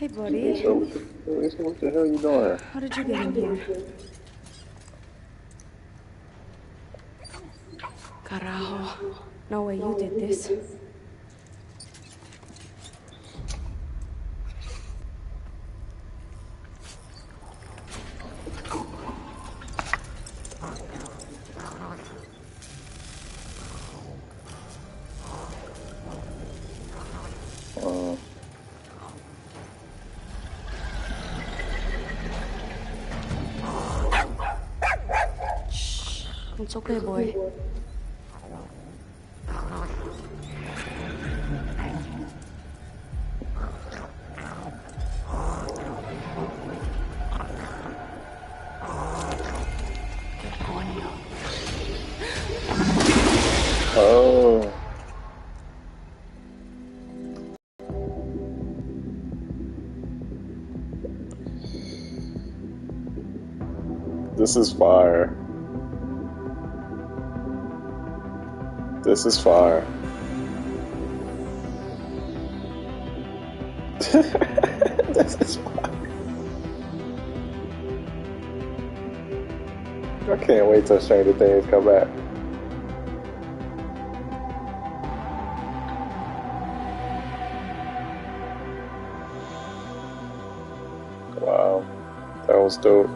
Hey, buddy. So, what the hell you doing? How did you get in here? Carajo. No way you did this. Uh, Shh. It's okay, boy. oh. This is fire. This is fire. This is fire. I can't wait till Stranger Things come back. Wow. That was dope.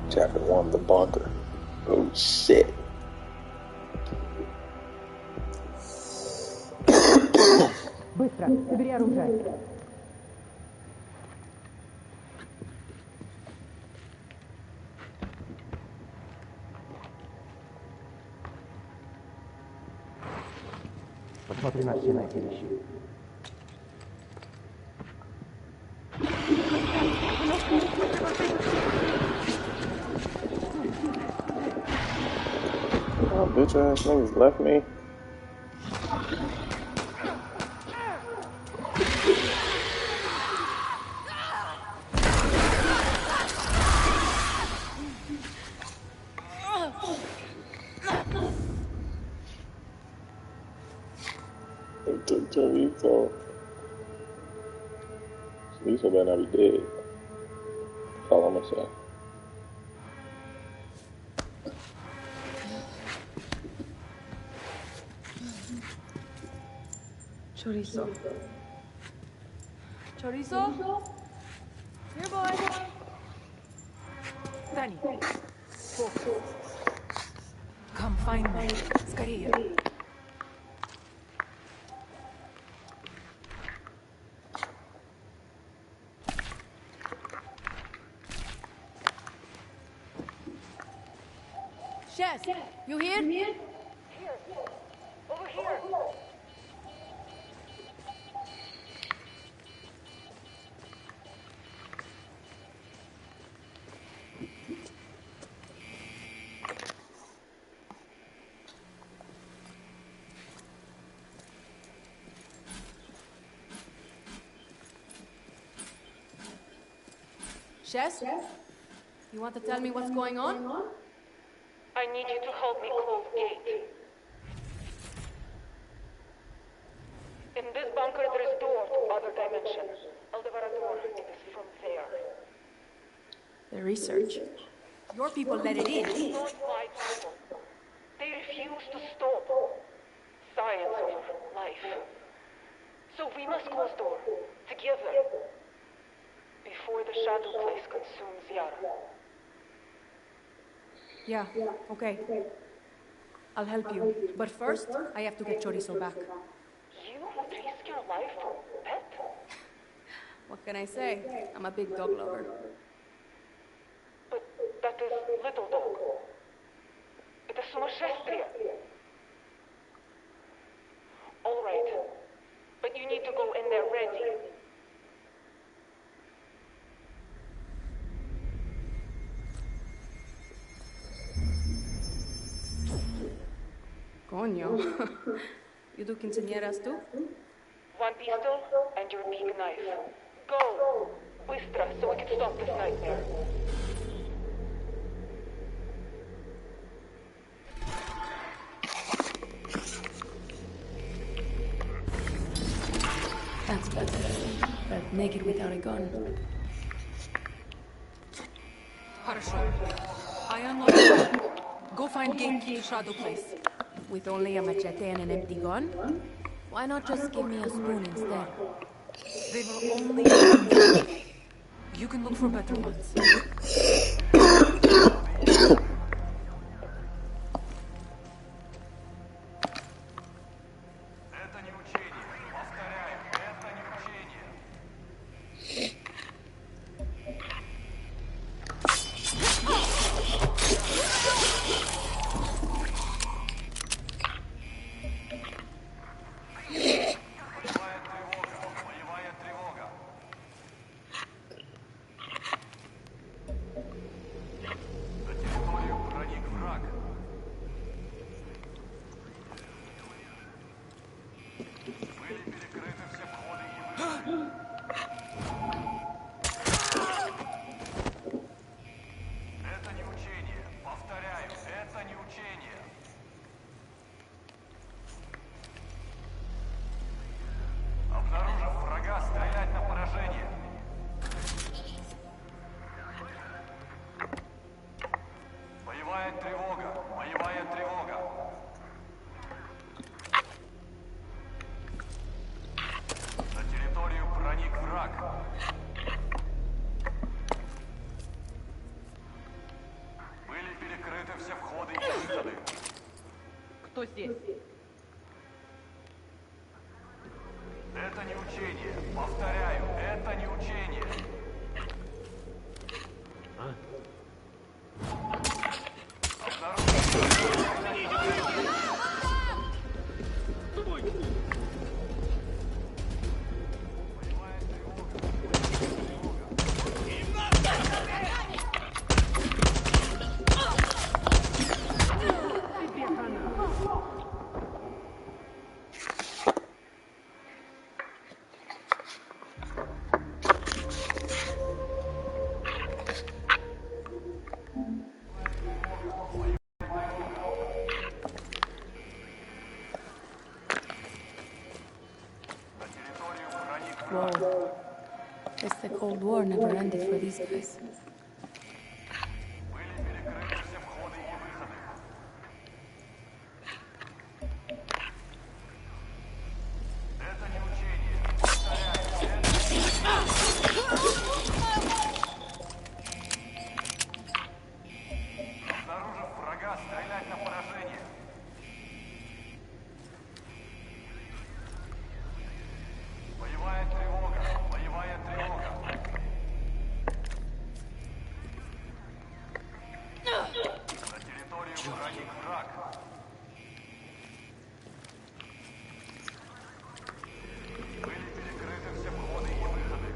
Chapter 1, The Bunker. Oh shit. Быстро, собери оружие. Посмотри на все эти вещи. Oh, bitch ass niggas left me. They took Chorizo. Chorizo better not be dead. That's all I'm gonna say. Chorizo. Chorizo? Here, boy. Danny. Come find me. Скорее. Chess, you here? Here. Over here. Chess? You want to tell me what's going on? I need you to help me close gate. In this bunker there is door to other dimensions. Aldebarador is from there. The research. Your people let it in. Not my people. They refuse to stop. Science over life. So we must close door. Together. Before the shadow place consumes Yara. Yeah, okay. I'll help you. But first, I have to get Chorizo back. You would risk your life for pet? What can I say? I'm a big dog lover. But that is little dog. It is сумасшествие. All right. But you need to go in there ready. Coño. You do quinceañeras too? One pistol and your big knife. Go! Быстро, so we can stop this nightmare. but naked without a gun. Хорошо. I unlock the door. Go find gatekeep Shadow Place. With only a machete and an empty gun? Why not just give me a spoon instead? They were only spoons. You can look for better ones. Это не учение. Повторяю, это не учение. Боевая тревога. На территорию проник враг. Были перекрыты все входы и выходы. Это не учение. Повторяю, это не учение. Обнаружив врага, стрелять на поражение. Боевая тревога. Боевая тревога. На территорию проник враг. Были перекрыты все входы и выходы. Кто здесь? Это не учение. Повторяю, это не учение. Whoa. Guess the Cold War never ended for these guys. Были перекрыты все входы и выходы. Это не учение. Повторяю, это не учение. Обнаружив врага, стрелять на поражение. Боевая тревога. Боевая тревога. На территорию проник враг. Были перекрыты все входы и выходы.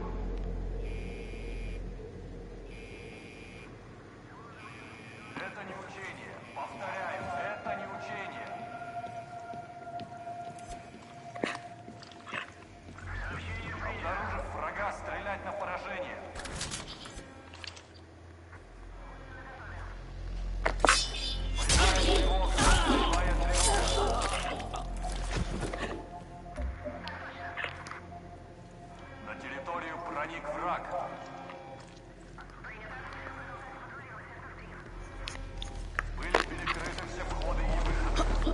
Это не учение. Повторяю, это не учение. Обнаружив врага, стрелять на поражение. Боевая тревога. На территорию проник враг. Были перекрыты все входы и выходы.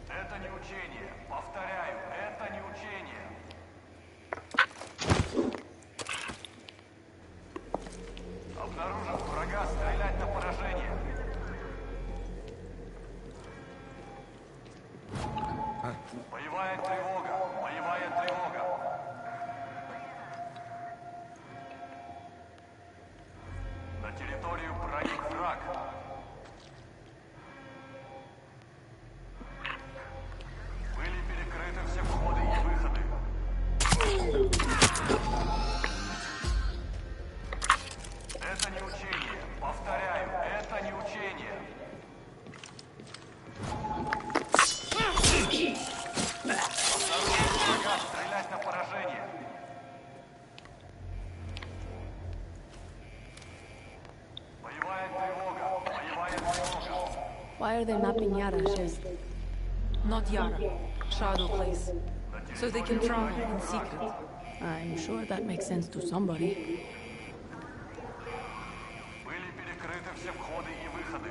Это не учение. Повторяю, это не учение. Обнаружив врага, стрелять на поражение. Боевая тревога. Боевая тревога. На территорию проник враг. Были перекрыты все входы и выходы. Это не учение. Повторяю, это не учение. Обнаружив врага, стрелять на поражение. Боевая тревога. Боевая тревога. Why are there not piñatas, Shez? Not Yara. Shadow Place. So they can travel in secret. I'm sure that makes sense to somebody. Были перекрыты все входы и выходы.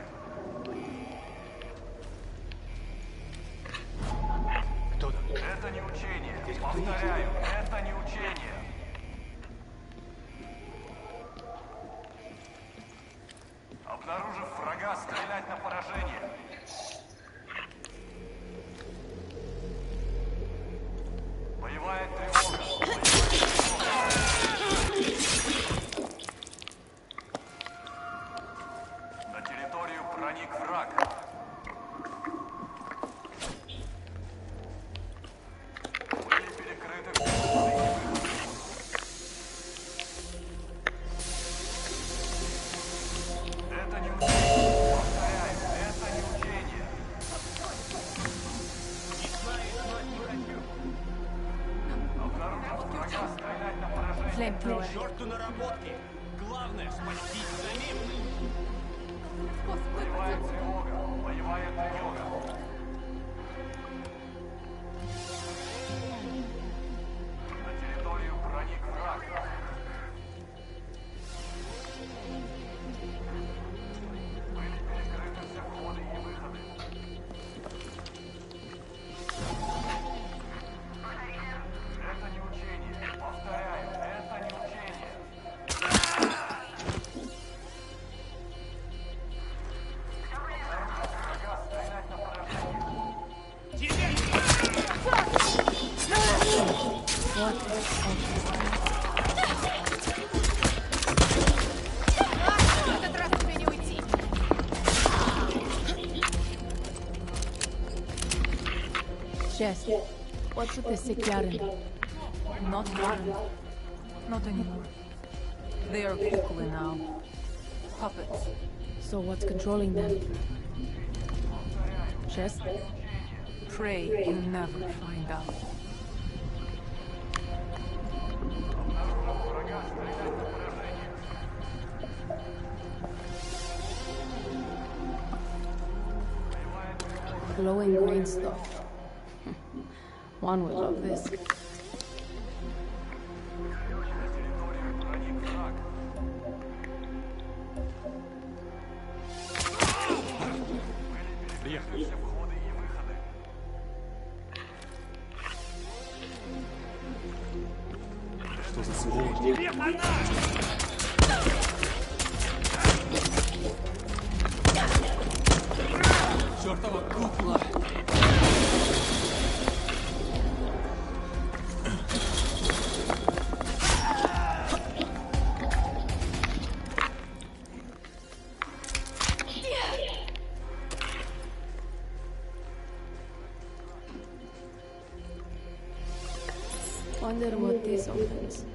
Кто там? Это не учение. Повторяю, это не учение. Обнаружив врага, стрелять на поражение. Боевая тревога. На территорию проник враг. Были перекрыты все входы и выходы. Это не учение. Повторяю, это не учение. Обнаружив врага, стрелять на поражение. Flamethrower. Черту наработки! Главное, спастись самим! Боевая тревога. Боевая тревога. На территорию проник враг. Были перекрыты все входы и выходы. Это не учение. Повторяю, это не учение. Врага стрелять на поражение. В этот раз тебе не уйти. Jess, what's with the sick Yaren? Not Yara. Not anymore. They are Kukuli now. Puppets. So what's controlling them? Jess? Pray you never find out. Glowing green stuff. One will love this. Приехали. Все входы и выходы. Что за сволочь? Чертова кукла! Wonder what this opens.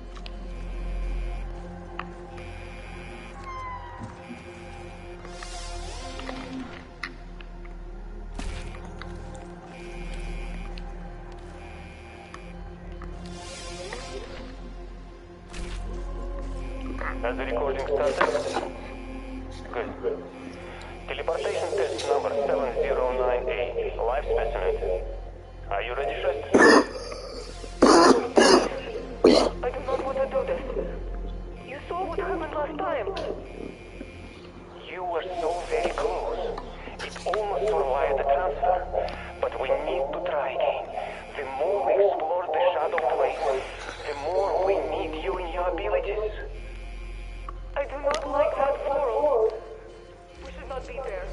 Has the recording started? Good. Teleportation test number 709A. Live specimen. Are you ready, Shest? I do not want to do this. You saw what happened last time. You were so very close. It almost survived the transfer. But we need to try again. The more we explore the shadow place, the more we need you and your abilities. I do not like that world. We should not be there.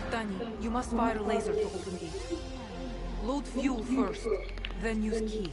Danny, you must fire a laser to open gate. Load fuel first, then use key.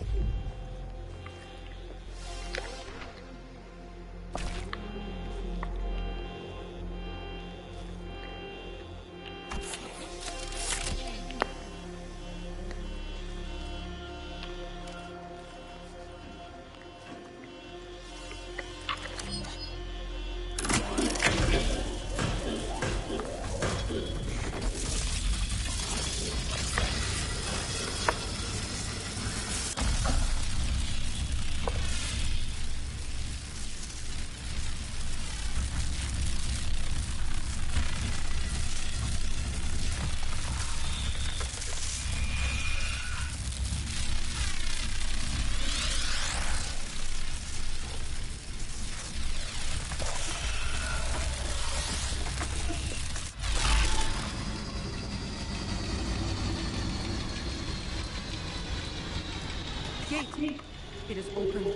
gate. It is open.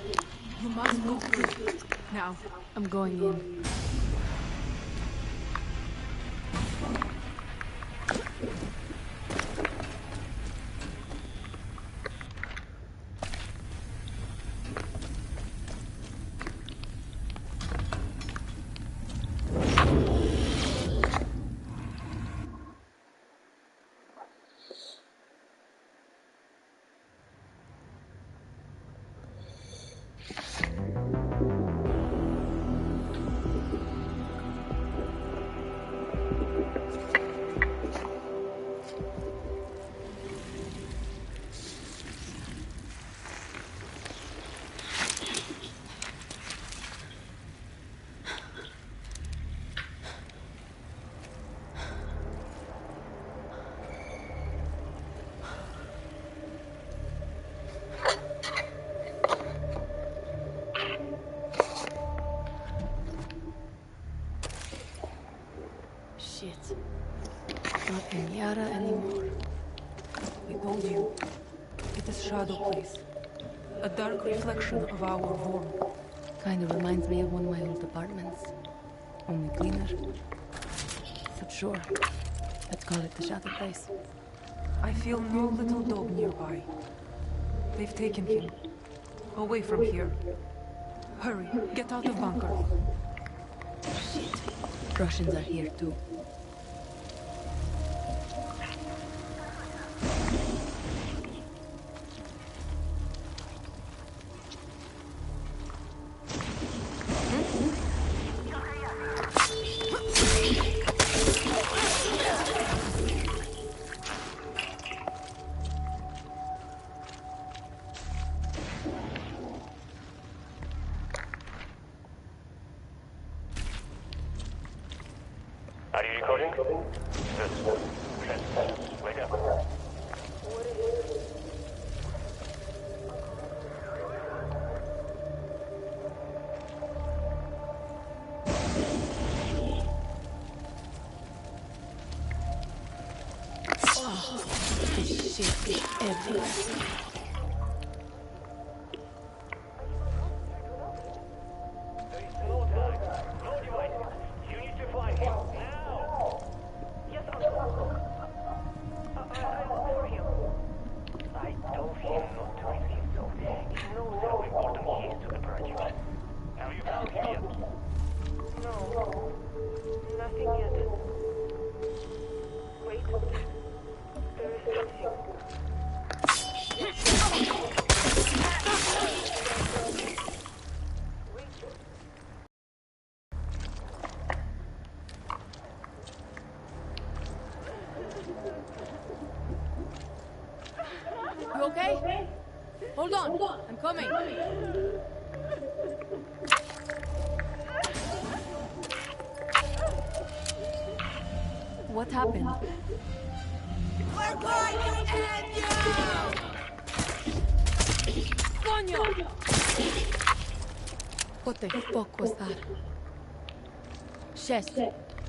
You must go through. Now. I'm going in. Shit. Not in Yara anymore. I told you. It is Shadow Place. A dark reflection of our world. Kind of reminds me of one of my old apartments. Only cleaner. But sure. Let's call it the Shadow Place. I feel no little dog nearby. They've taken him. Away from here. Hurry, get out of bunker. Shit. Russians are here too. Are you recording? Good. Trent, wake up. This shit is everywhere. There is no time. No devices. You need to find him now. Yes, Uncle. I looked for him. I told him not to reveal so. He knows how important he is to the project. Have you found him yet? No. Nothing yet. Wait. There is something. You okay? Hold on. I'm coming. What happened? We're going to end you! Sonia! What the fuck was that? Shess,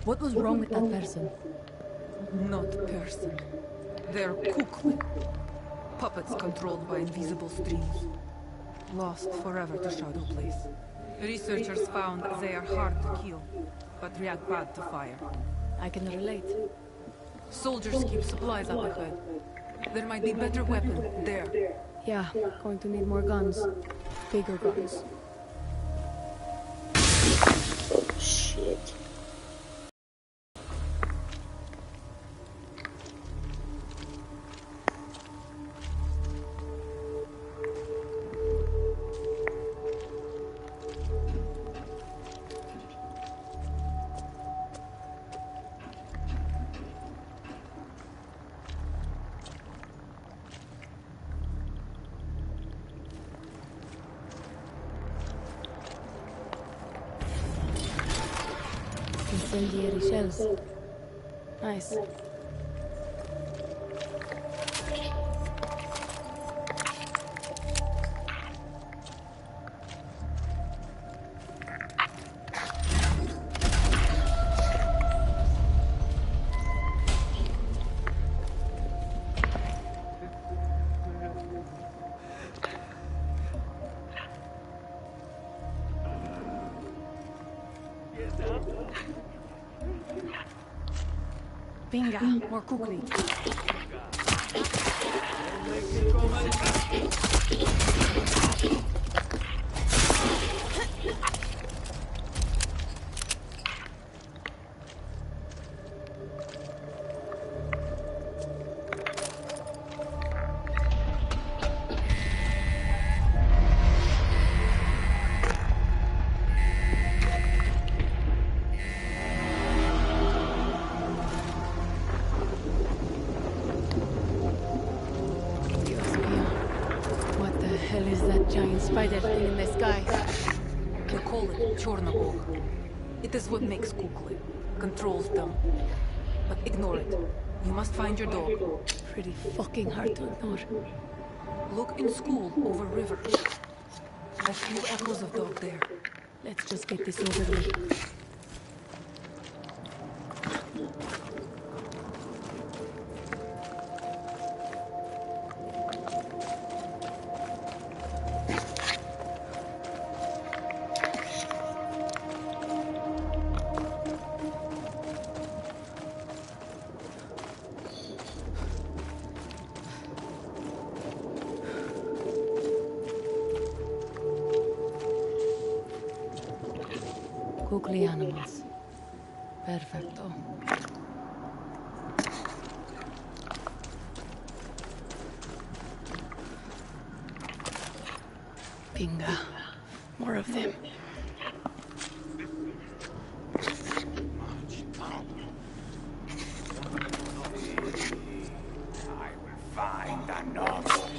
what was wrong with that person? Not person. They're kukli. Puppets controlled by invisible streams. Lost forever to Shadow Place. Researchers found they are hard to kill, but react bad to fire. I can relate. Soldiers keep supplies up ahead. There might be better weapon there. Yeah, going to need more guns. Bigger guns. Oh shit. Incendiary shells. Nice. Pinga, more quickly. Dios mío. What the hell is that giant spider thing in the sky? They call it Chernobog. It is what makes Kukli. Controls them. But ignore it. You must find your dog. Pretty fucking hard to ignore. Look in school over river. A few echoes of dog there. Let's just get this over with. Kukli animals. Perfecto. Pinga. More of them. I will find a novel.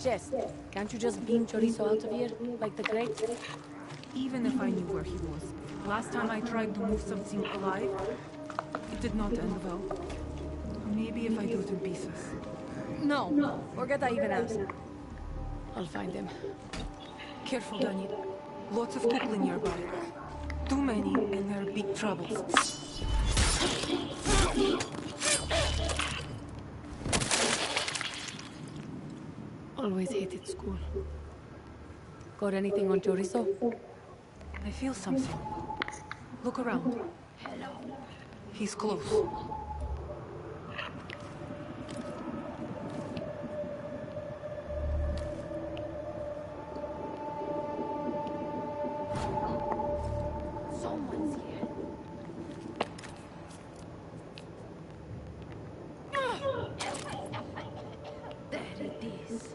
Jess, can't you just beam Chorizo out of here, like the crates? Even if I knew where he was. Last time I tried to move something alive, it did not end well. Maybe if I do it in pieces. No, forget I even asked. I'll find him. Careful, Danny. Lots of Kukli nearby. Too many, and there are big troubles. Always hated school. Got anything on Chorizo? I feel something. Look around. Hello. He's close. Someone's here. There it is.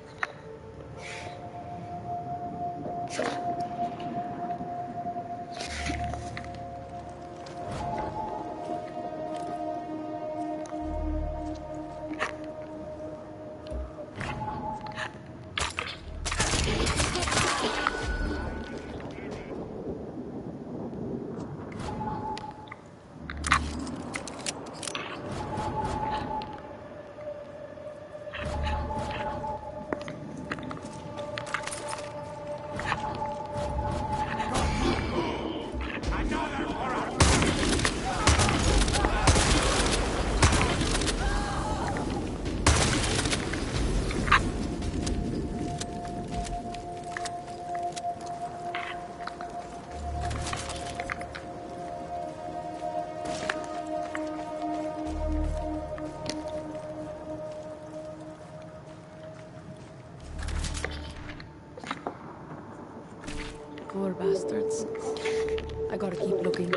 Poor bastards. I gotta keep looking.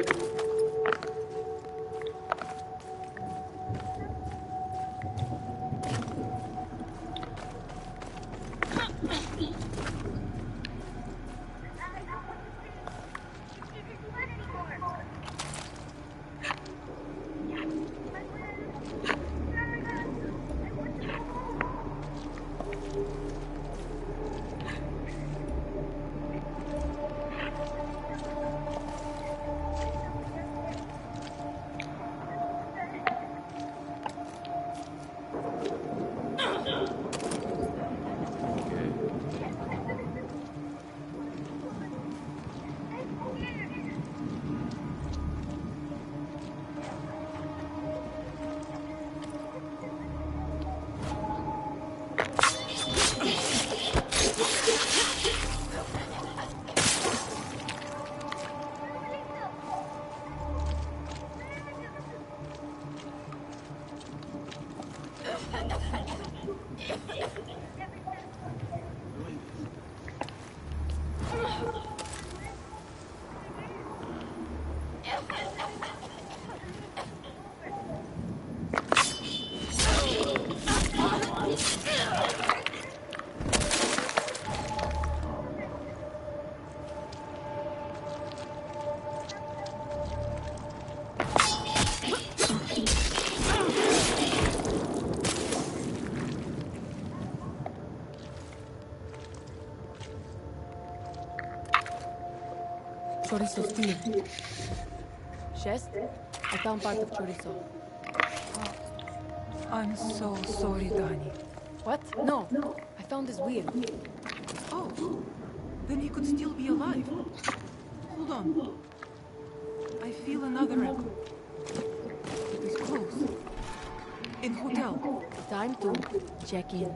Chorizo stew. Chest? I found part of chorizo. I'm so sorry, Danny. What? No. I found his wheel. Oh, then he could still be alive. Hold on. I feel another echo. It is close. In hotel. Time to check in.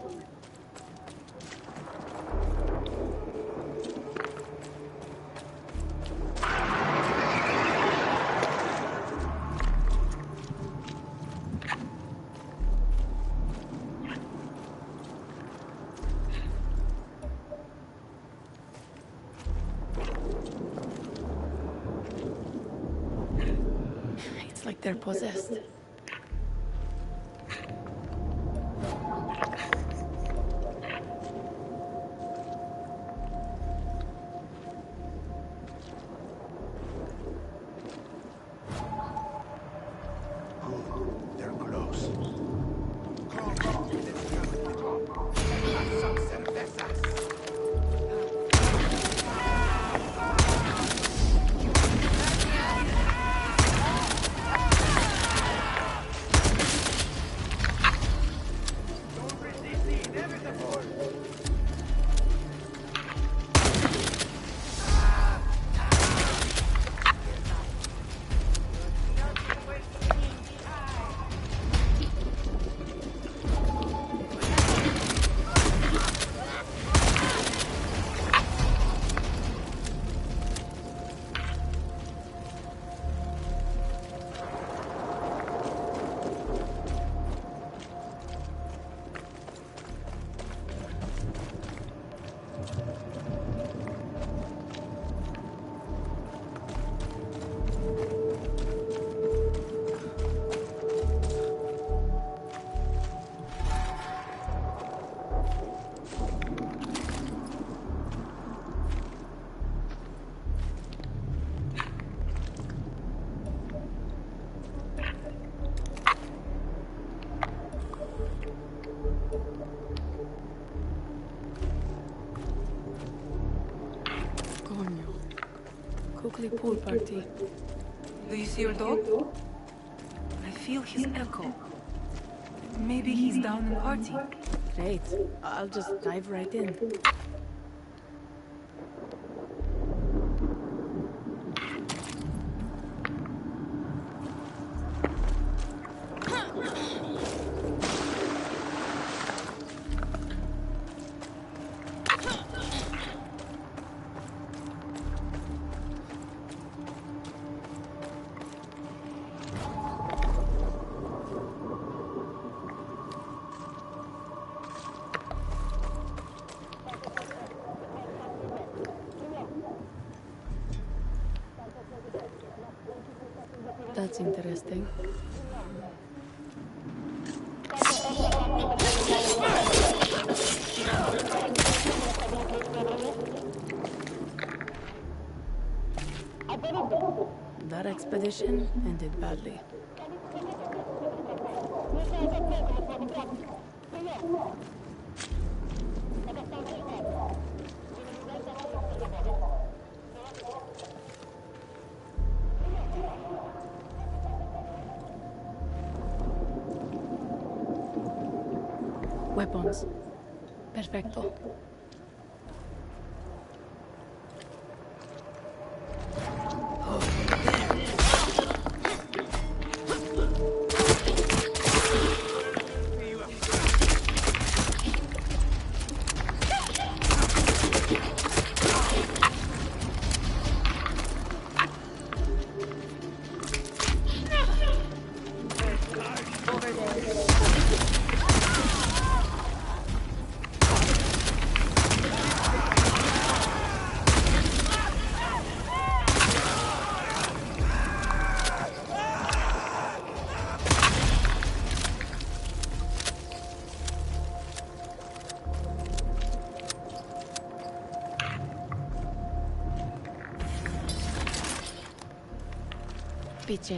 It's like they're possessed. They're close. Cookly pool party. Do you see your dog? I feel his echo. Maybe he's down in party. Great. I'll just dive right in. That's interesting. That expedition ended badly. Weapons. Perfecto. Over there. Piche.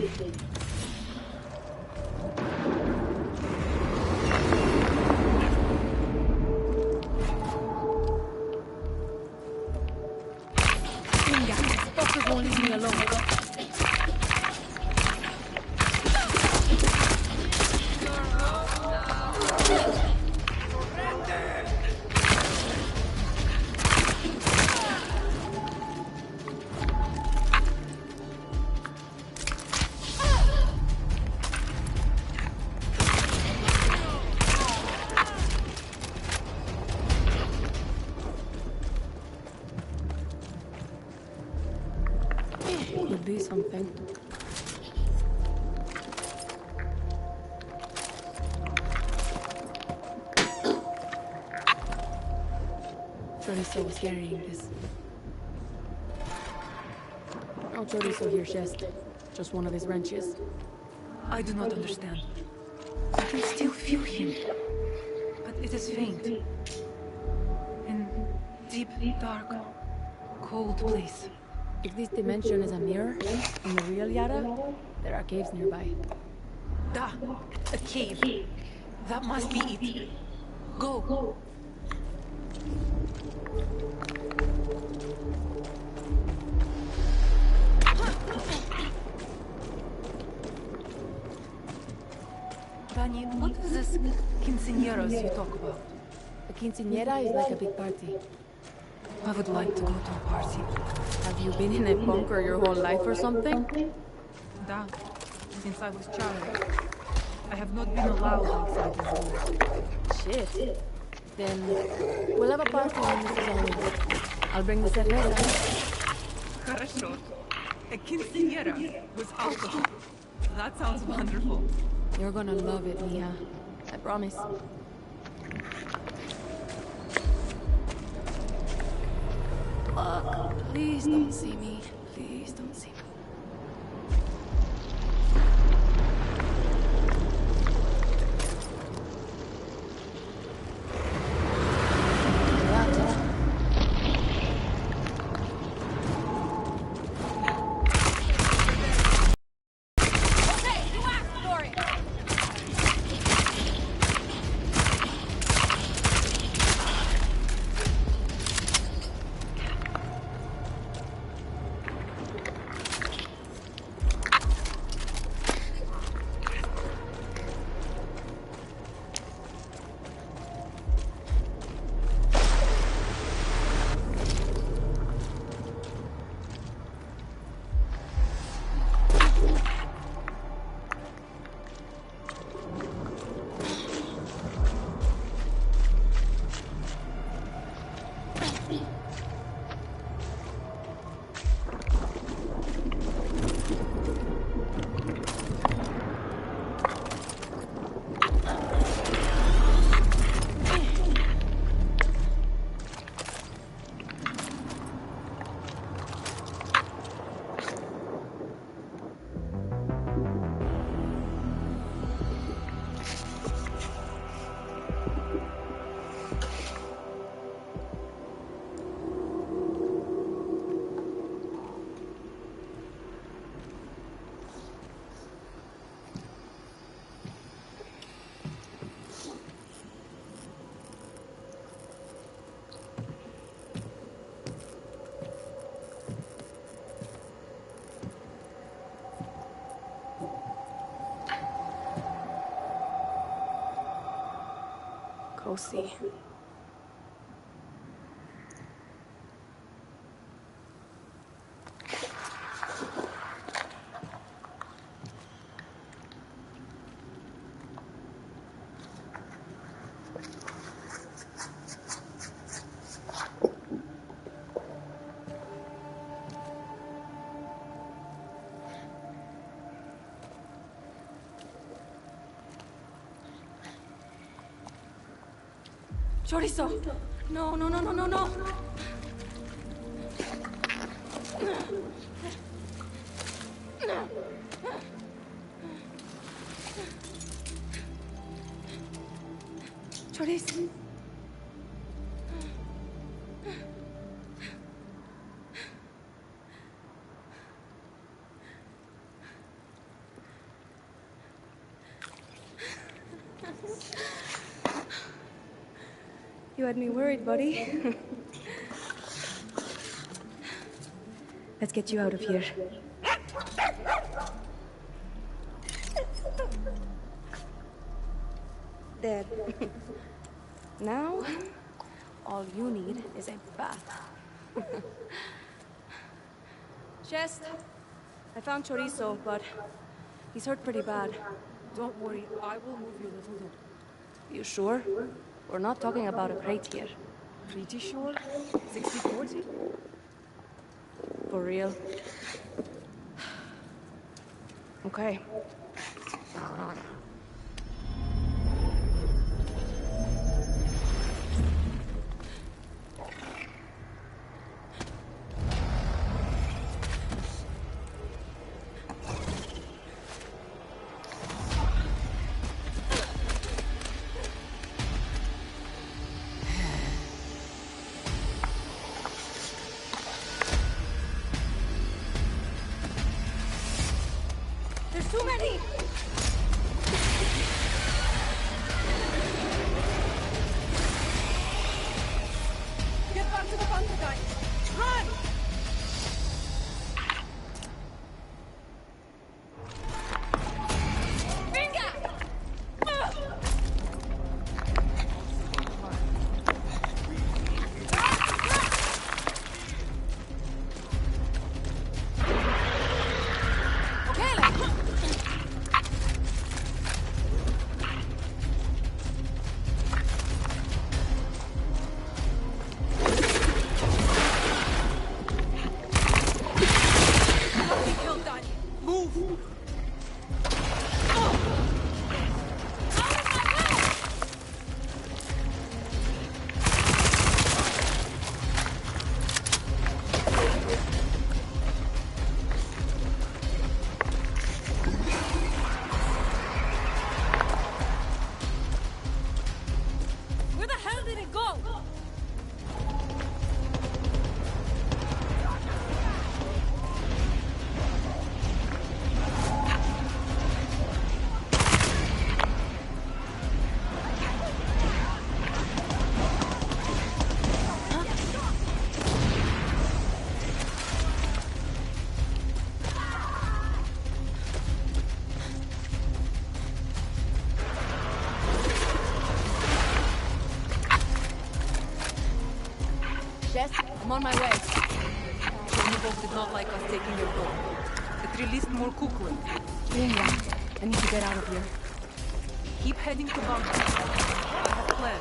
Venga, fuckers won't leave me alone. Could be something. Chorizo was carrying this. No chorizo here, chest. Just one of his wrenches. I do not understand. I can still feel him. But it is faint. In deep, dark, cold place. If this dimension is a mirror, in the real Yara, there are caves nearby. Da! A cave. That must be it. Go! Danny, what is this quinceañeras you talk about? A quinceañera is like a big party. I would like to go to a party. Have you been in a bunker your whole life or something? Da, since I was child. I have not been allowed outside this door. Shit. Then we'll have a party when this is all over. I'll bring the cerveza. Хорошо. A quinceañera with alcohol. That sounds wonderful. You're gonna love it, Mia. I promise. Fuck. Please don't see me. Please don't see me. Go see. Chorizo! No, no, no, no, no, no! Chorizo! You had me worried, buddy. Let's get you out of here. There. Now, all you need is a bath. Chest, I found Chorizo, but he's hurt pretty bad. Don't worry, I will move you, little dog. You sure? We're not talking about a crate here. Pretty sure? 60-40? For real? Okay. There's too many! Get back to the bunker, guys! Run! I'm on my way. Chernigov did not like us taking your boat. It released more Kukulin. Linda, I need to get out of here. Keep heading to bunker. I have a plan.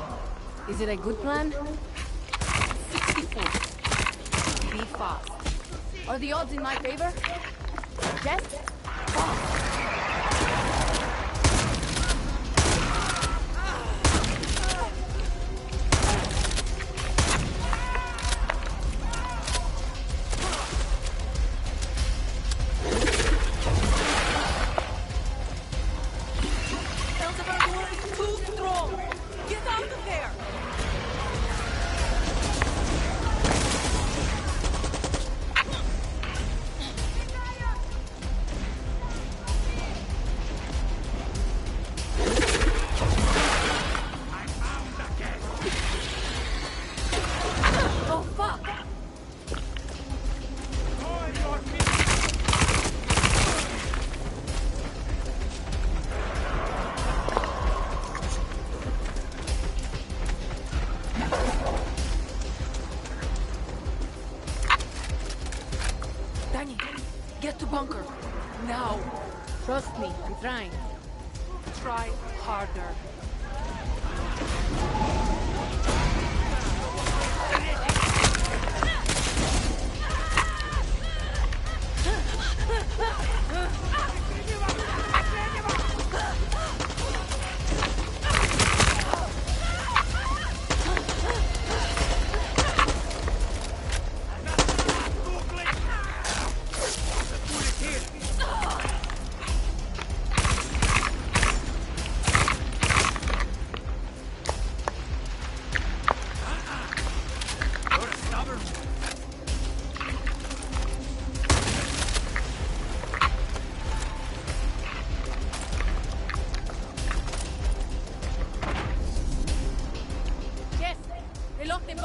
Is it a good plan? 64. Be fast. Are the odds in my favor? Yes? Get to bunker. Now. Trust me, I'm trying. Try harder.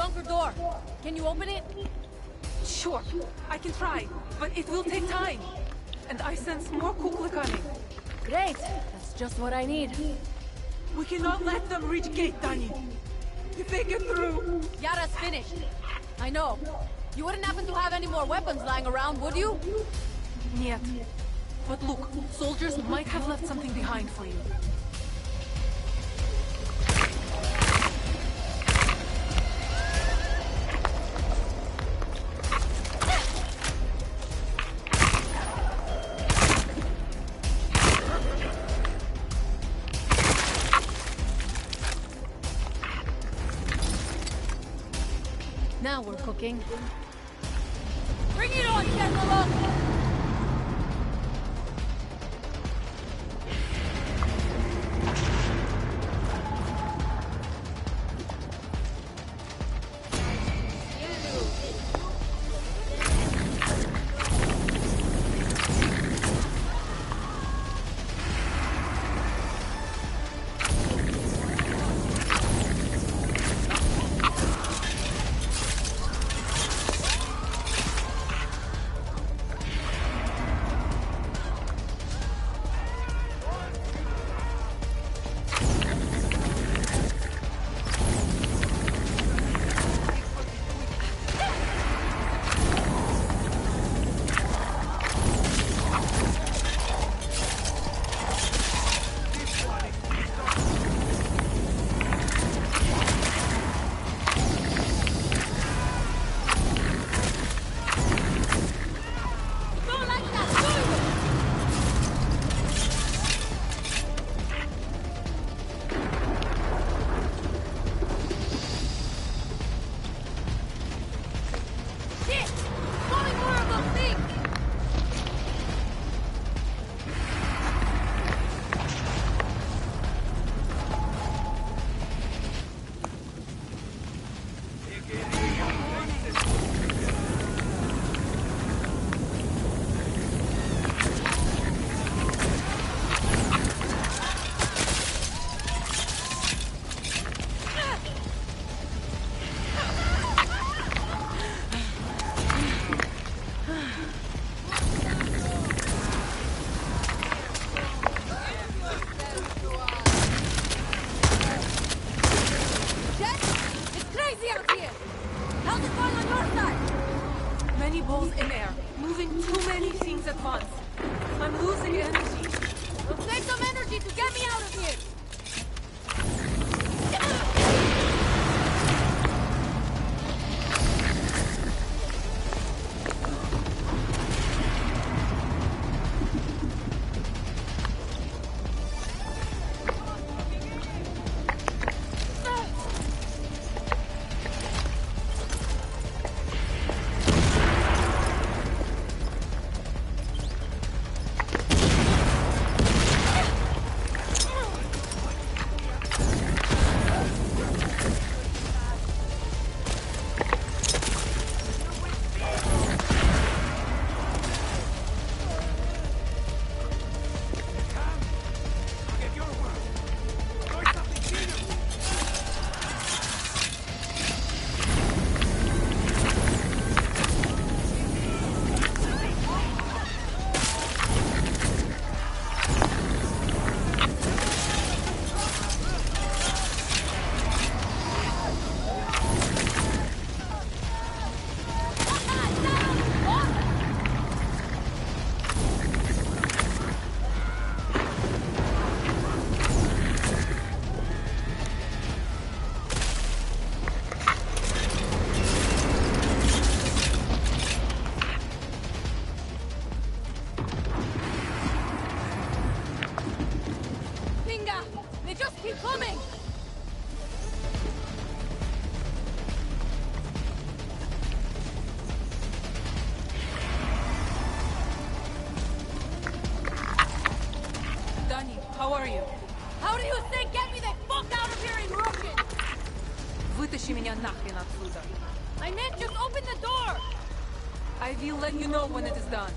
bunker door. Can you open it? Sure, I can try, but it will take time. And I sense more Kukla coming. Great. That's just what I need. We cannot let them reach gate, Dani. If they get through... Yara's finished. I know. You wouldn't happen to have any more weapons lying around, would you? Нет. But look, soldiers might have left something behind for you. Now we're cooking. Bring it on, General! Вытащи меня нахрен отсюда. I meant just open the door! I will let you know when it is done.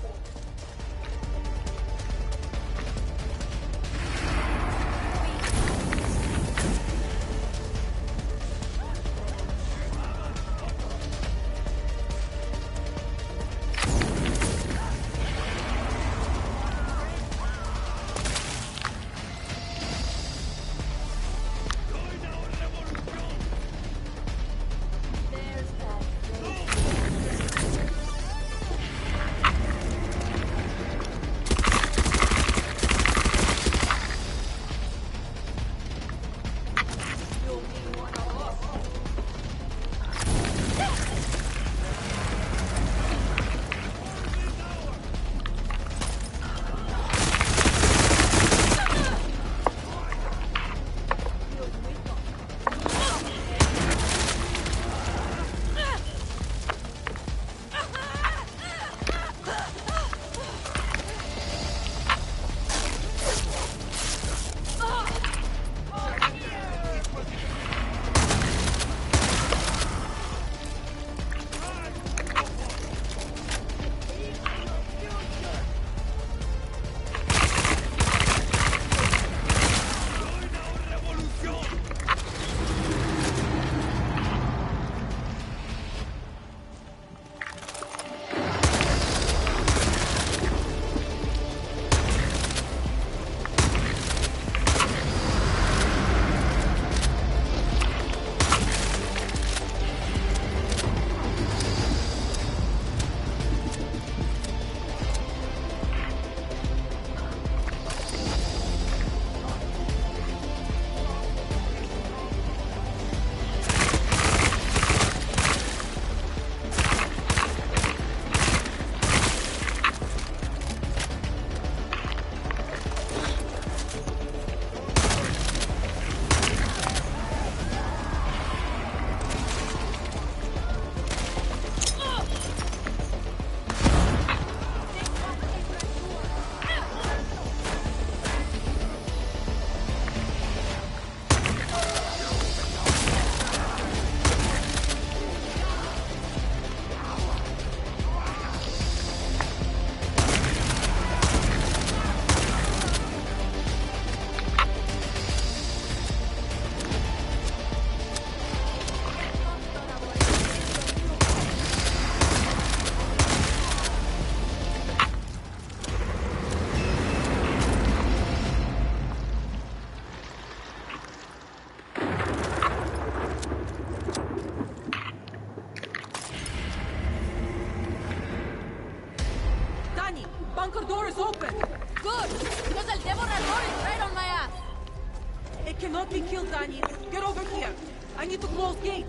be killed, Dani. Get over here. I need to close gate.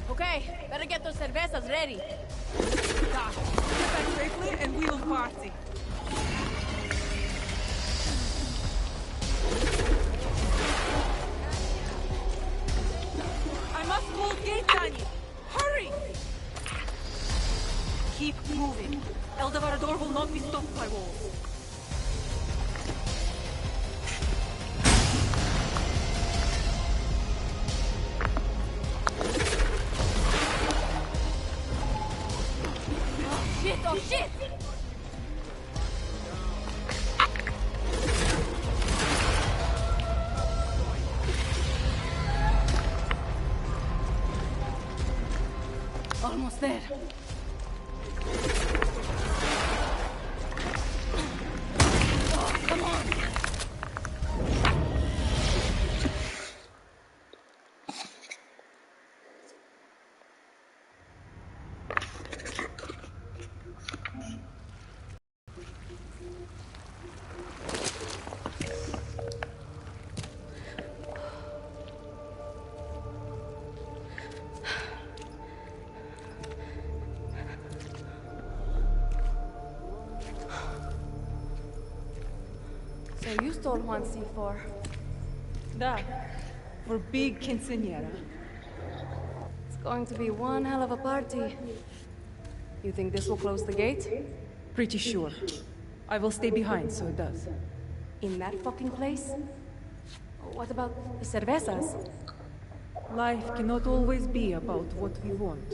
Okay, better get those cervezas ready. Da. Get back safely and we will party. I must close gate, Dani. Hurry! Keep moving. El Devorador will not be stopped by walls. Oh shit! Almost there. Oh, come on! So you stole one C4. Da. For big quinceañera. It's going to be one hell of a party. You think this will close the gate? Pretty sure. I will stay behind, so it does. In that fucking place? What about the cervezas? Life cannot always be about what we want.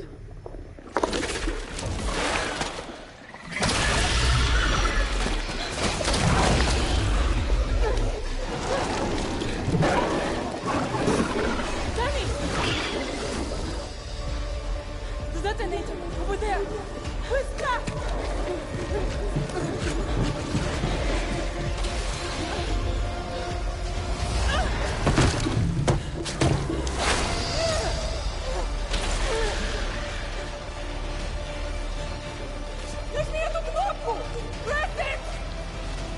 Danny! The detonator! Over there! Who's that? Нажми эту кнопку! Press it!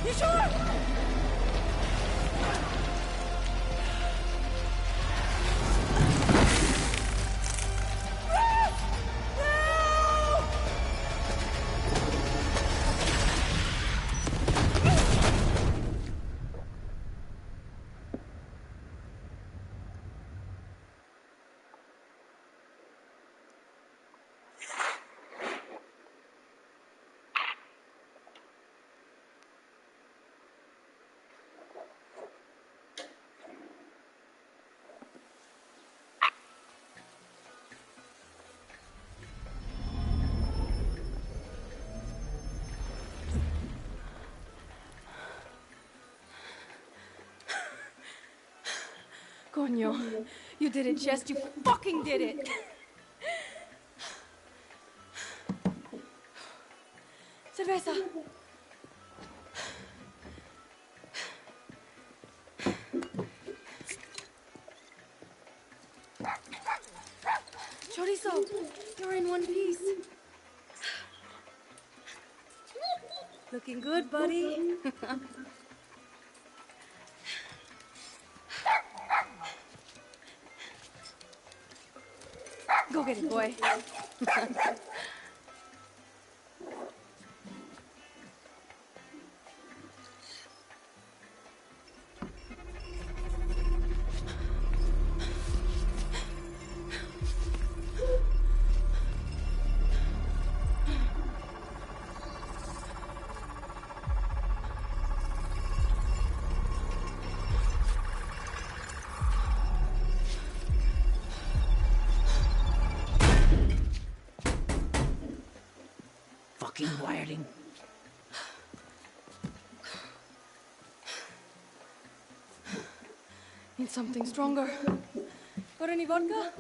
Еще! Coño, you did it, Chest. You fucking did it. Cerveza. Chorizo, you're in one piece. Looking good, buddy. Go get it, boy. Fucking wiring. Need something stronger. Got any vodka?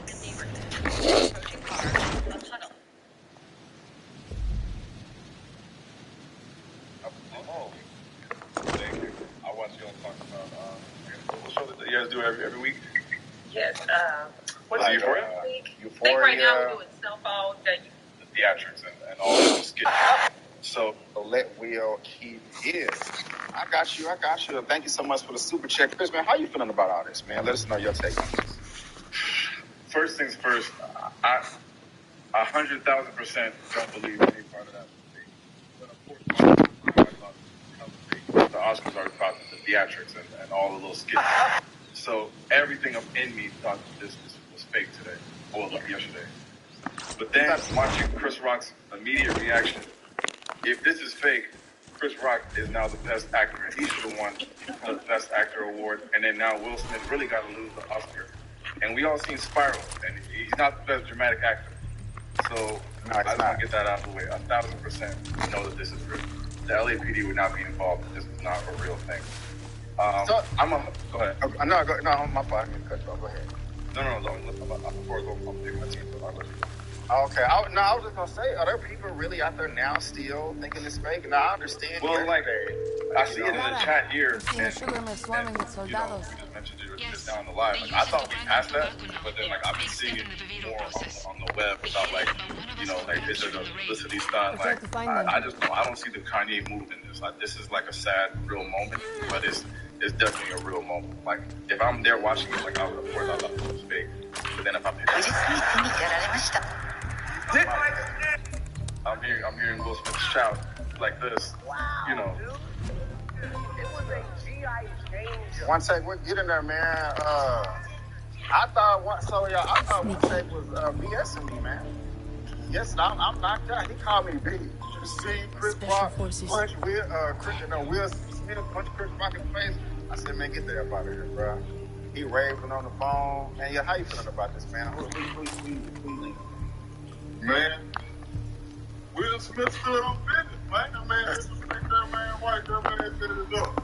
Approaching car, a tunnel. Oh, thank you. I want you to talk about what show that you guys do every week? Yes, what's Like, Euphoria? I think Euphoria, right now we're doing Snowfall, the theatrics and all those skits. So let Will keep his. I got you. Thank you so much for the super check. Chris, man, how you feeling about all this, man? Let us know your take on this. First things first, I 100,000% don't believe any part of that was fake. But of course, the Oscars are about the theatrics and all the little skits. So everything in me thought this was fake today, or yesterday. But then watching Chris Rock's immediate reaction, if this is fake, Chris Rock is now the best actor, and he should have won the Best Actor award. And then now Will Smith really got to lose the Oscar. And we all seen Spiral, and he's not the best dramatic actor. So I just want to get that out of the way. 1,000% know that this is real. The LAPD would not be involved. This is not a real thing. Go ahead. No, my fault. Go ahead. No. Before I go, I'm taking my team. Okay. I was just gonna say, are there people really out there now still thinking it's fake? No, I understand. Well, like, I see it in the chat here. You just mentioned it just down the live. Like, I thought we passed that, but then like I've been seeing it more on the web about like, like is it a publicity stunt? Like I don't see the Kanye move in this. Like this is like a sad, real moment, but it's definitely a real moment. Like if I'm there watching it, like of course I thought it was fake. But then if I'm hearing Will Smith shout like this, It was a G.I. Jane. One sec, we'll get in there, man. I thought One sec was BSing me, man. Yes, I'm knocked out. He called me big. You see Chris Rock punch Will Smith punch Chris Rock in the face. I said, man, get the F out of here, bro. He raving on the phone. Man, how you feeling about this, man? Please. Man, Will Smith stood on business, man. That man disrespect that man white. That man said it up.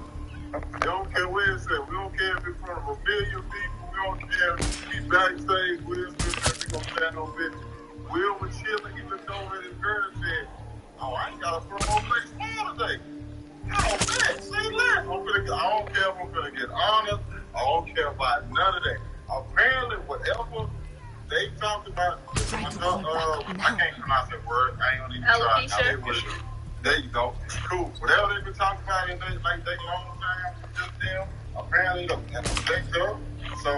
We don't care where it's at. We don't care if it's in front of 1 million people. We don't care if he's backstage. Will Smith said we gonna stand on business. Will was chilling. He looked over at his girl and said, I ain't got a promo place for today. Oh, man, say less. I don't care if I'm gonna get honors. I don't care about none of that. Apparently, whatever they talked about, I can't pronounce that word. I ain't gonna even try. There you go. Cool. Whatever they've been talking about in they own time, just them, apparently that's fake up. So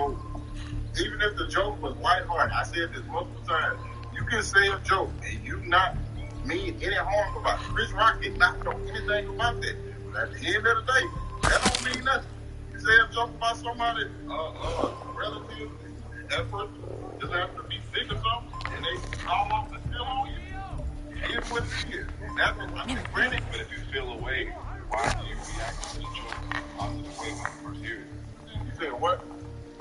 even if the joke was lighthearted, I said this multiple times, you can say a joke and you not mean any harm about it. Chris Rock did not know anything about that. But at the end of the day, that don't mean nothing. You say a joke about somebody, relative, that person just have to be sick or something, and they all off the still on you. Here's what it is. That's what I'm granted. But if you feel away, why do you react to the joke positive way when you first hear it? You say what?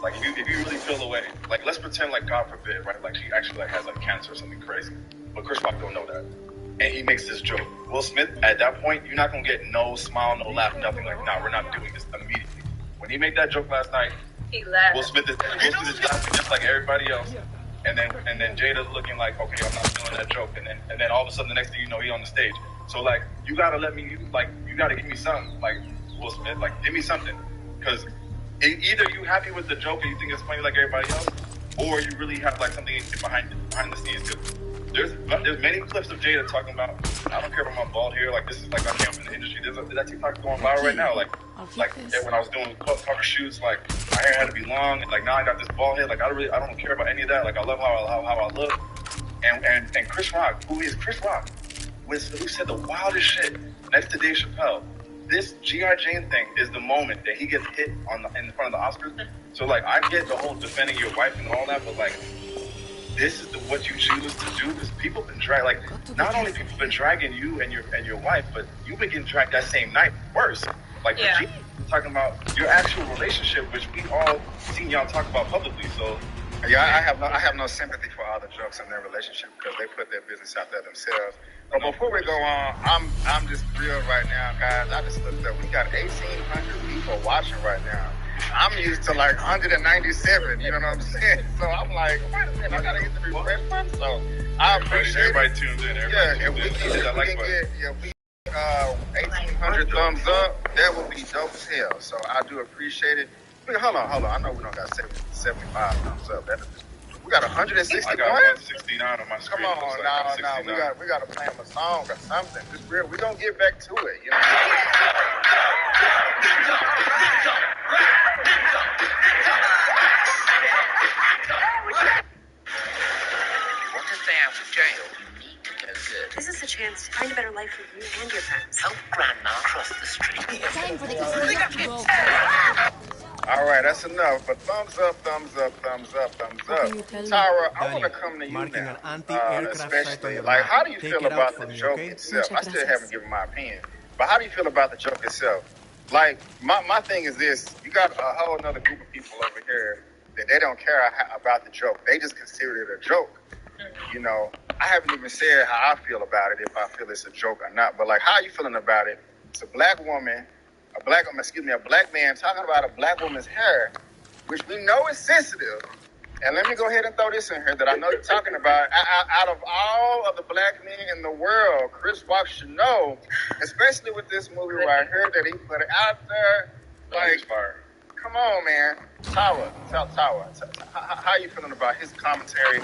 Like if you really feel away, like let's pretend like God forbid, right? Like she actually like has like cancer or something crazy. But Chris Rock don't know that. And he makes this joke. Will Smith, at that point, you're not gonna get no smile, no laugh, nothing. Like, nah, we're not doing this immediately. When he made that joke last night, he laughed. Will Smith is laughing just like everybody else. And then Jada's looking like, okay, I'm not feeling that joke. And then all of a sudden, the next thing you know, he's on the stage. So like, you gotta you gotta give me something, like Will Smith, like give me something, because either you happy with the joke and you think it's funny like everybody else, or you really have like something behind the scenes. Cause there's many clips of Jada talking about, I don't care about my bald hair, like this is like I came from the industry. There's that TikTok going viral right now, like when I was doing cover shoots, like my hair had to be long, and like now I got this bald head, like I don't care about any of that. Like I love how I look, and Chris Rock, who is Chris Rock, who said the wildest shit next to Dave Chappelle. This G.I. Jane thing is the moment that he gets hit in front of the Oscars. So like I get the whole defending your wife and all that, but like this is what you choose to do, because people been dragged. Like not only people been dragging you and your wife, but you've been getting dragged that same night. Worse, like talking about your actual relationship, which we all seen y'all talk about publicly. So yeah, I have no sympathy for all the jokes in their relationship because they put their business out there themselves. But before we go on, I'm just thrilled right now, guys. I just looked up. We got 1,800 people watching right now. I'm used to like 197. You know what I'm saying? So I'm like, wait a minute, I gotta get the refresh button. So I appreciate everybody it. tuned in. Yeah, if we can get 1,800 thumbs up, that would be dope as hell. So I do appreciate it. Wait, hold on. I know we don't got 75 thumbs up. We got 160 I got 169 on my screen. Come on, we got to play him a song or something. Just real. We gonna get back to it. You know. Once a day out of jail, you need to go good. This is a chance to find a better life for you and your friends. Help Grandma cross the street. Time for the go. All right, that's enough. But thumbs up, thumbs up, thumbs up, thumbs up. Tara, I want to come to you now. Especially, like, how do you feel about the joke itself? I still haven't given my opinion. But how do you feel about the joke itself? Like, my thing is this. You got a whole other group of people over here that they don't care about the joke. They just consider it a joke. You know, I haven't even said how I feel about it, if I feel it's a joke or not. But, like, how are you feeling about it? It's a black woman. A black man talking about a black woman's hair, which we know is sensitive. And let me go ahead and throw this in here that I know you're talking about. Out of all of the black men in the world, Chris Rock should know, especially with this movie where I heard that he put it out there. Like, come on, man. Tower. How are you feeling about his commentary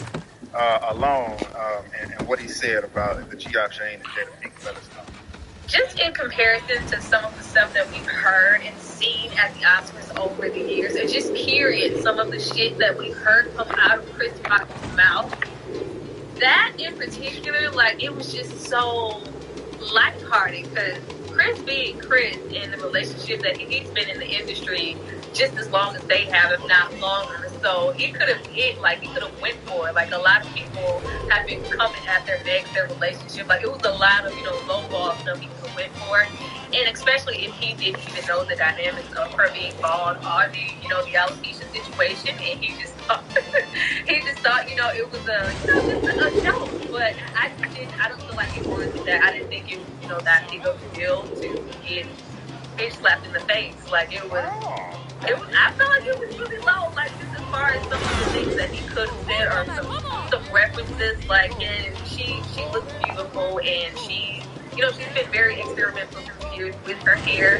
alone and what he said about the G.I. Jane and Jada Pinkett? Let us know. Just in comparison to some of the stuff that we've heard and seen at the Oscars over the years, and just period, some of the shit that we've heard come out of Chris Rock's mouth, that in particular, like, it was just so lighthearted, because Chris being Chris in the relationship that he's been in the industry just as long as they have, if not longer. So he could have went for it. Like, a lot of people have been coming at their relationship. Like, it was a lot of, low ball stuff he could have went for. And especially if he didn't even know the dynamics of her being bald or the alopecia situation, and he just thought, it was just a joke. But I don't feel like it was that. I didn't think it was, that big of a deal to get bitch slapped in the face. Like, it was, I felt like it was really low, like, just as far as some of the things that he could have said, or some references, like, and she looks beautiful, and she's been very experimental through years with her hair.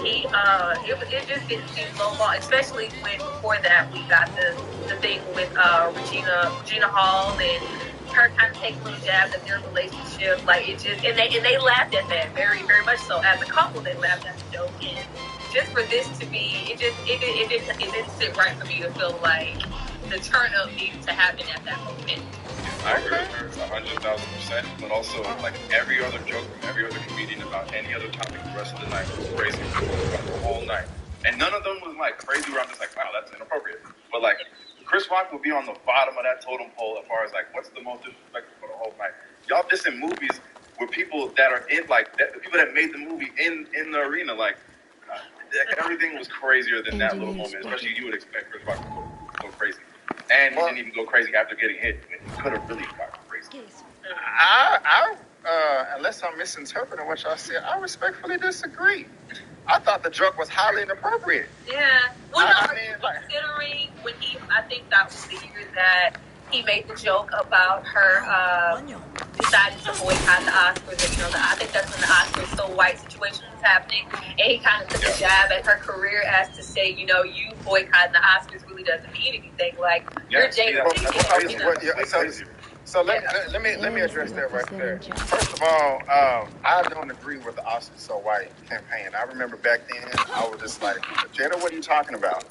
It just didn't seem low ball, especially when before that we got the thing with Regina Hall and her kind of taking little jabs at their relationship. Like, it just, and they laughed at that very, very much so. As a couple, they laughed at the joke, and just for this to be, it didn't sit right for me to feel like the turn up needed to happen at that moment. I agree with her 100,000%, but also, like, every other joke from every other comedian about any other topic the rest of the night was crazy the whole night. And none of them was, like, crazy where I'm just like, wow, that's inappropriate. But, like, Chris Rock will be on the bottom of that totem pole as far as, like, what's the most disrespectful for the whole night. Y'all just in movies with people that are in, like, the people that made the movie in the arena, like, everything was crazier than that little moment. Especially you would expect Chris Rock to go crazy. And he didn't even go crazy after getting hit. He could have really gone crazy. Unless I'm misinterpreting what y'all said, I respectfully disagree. I thought the joke was highly inappropriate. Yeah. Well, considering when I think that was the year that he made the joke about her deciding to boycott the Oscars. And, I think that's when the Oscars so white situation was happening. And he kind of took a jab at her career as to say, you boycotting the Oscars really doesn't mean anything. Like, you're Jada Pinkett. So let me address that right there. First of all, I don't agree with the Oscars so white campaign. I remember back then I was just like, Jada, what are you talking about?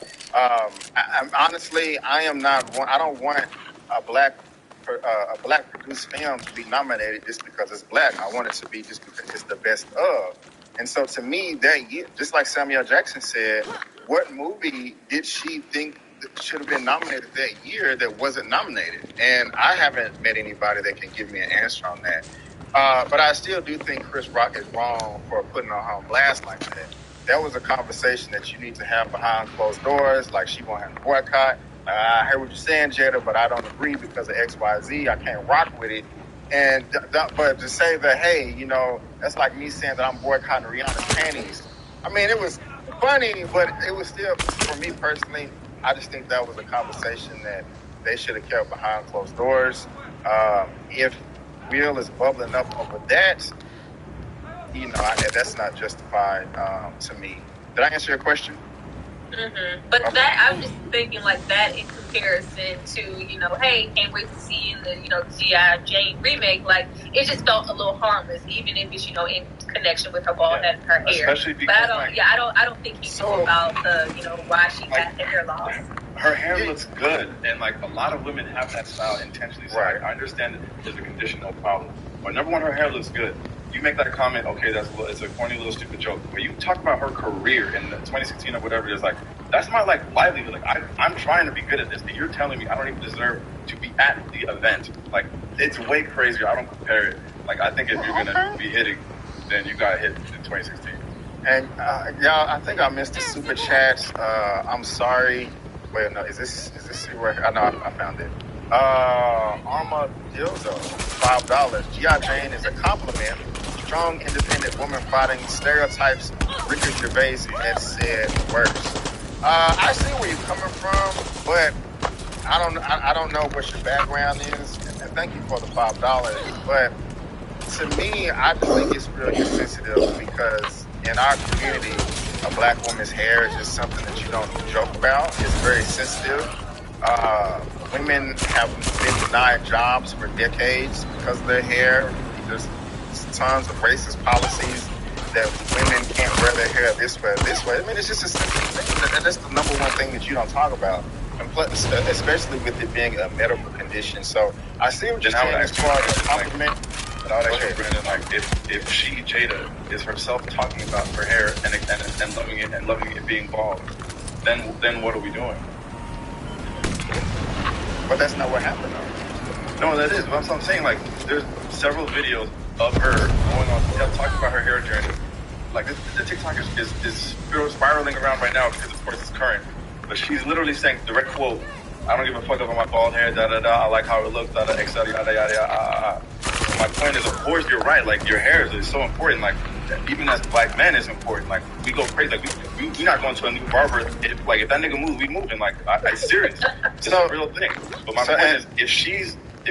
Honestly, I am not one. I don't want a black produced film to be nominated just because it's black. I want it to be just because it's the best of. And so to me, that year, just like Samuel Jackson said, what movie did she think should have been nominated that year that wasn't nominated? And I haven't met anybody that can give me an answer on that. But I still do think Chris Rock is wrong for putting her on blast like that. That was a conversation that you need to have behind closed doors, like she won't have to boycott. I heard what you're saying, Jada, but I don't agree because of X, Y, Z. I can't rock with it. And but to say that, hey, that's like me saying that I'm boycotting Rihanna's panties. I mean, it was funny, but it was still, for me personally, I just think that was a conversation that they should have kept behind closed doors. If Will is bubbling up over that, that's not justified to me. Did I answer your question? Mm-hmm. But okay. That, I'm just thinking like that in comparison to, hey, can't wait to see in the, G.I. Jane remake. Like, it just felt a little harmless, even if it's, in connection with her bald head and her hair. Especially because, but I don't think he knew about the, why she got the hair loss. Her hair looks good, and like a lot of women have that style intentionally. So I understand that there's a condition, no problem. But number one, her hair looks good. You make that comment, okay, it's a corny little stupid joke. But you talk about her career in 2016 or whatever it is, like, that's my livelihood. Like, I'm trying to be good at this, and you're telling me I don't even deserve to be at the event. Like, it's way crazier. I don't compare it. Like, I think if you're gonna be hitting, then you got hit in 2016. And y'all, I think I missed the super chats. I'm sorry. Wait, no, is this where? I know I found it. Armadillo, $5. G.I. Jane is a compliment. Strong, independent woman fighting stereotypes. Ricky Gervais has said worse. I see where you're coming from, but I don't know what your background is. And thank you for the $5. But to me, I just think it's really insensitive because in our community, a black woman's hair is just something that you don't joke about. It's very sensitive. Women have been denied jobs for decades because of their hair. There's tons of racist policies that women can't wear their hair this way or this way. I mean, it's just a simple thing. That's the number one thing that you don't talk about, and plus, especially with it being a medical condition. So I see what you're saying as far as a compliment. But I would actually, Brandon, like if she, Jada, is herself talking about her hair and loving it being bald, then what are we doing? But that's not what happened, though. No, that is. But I'm saying, like, there's several videos of her going on, talking about her hair journey. Like, the TikTok is spiraling around right now because, of course, it's current. But she's literally saying, direct quote, I don't give a fuck about my bald hair, da-da-da, I like how it looks, da-da, etc., yada, yada, yada. My point is, of course, you're right. Like, your hair is so important. Like, even as black men, it's important. Like, we go crazy. Like, we're not going to a new barber. If that nigga moves, we moving. Like, it's serious. It's a real thing. But my point is, if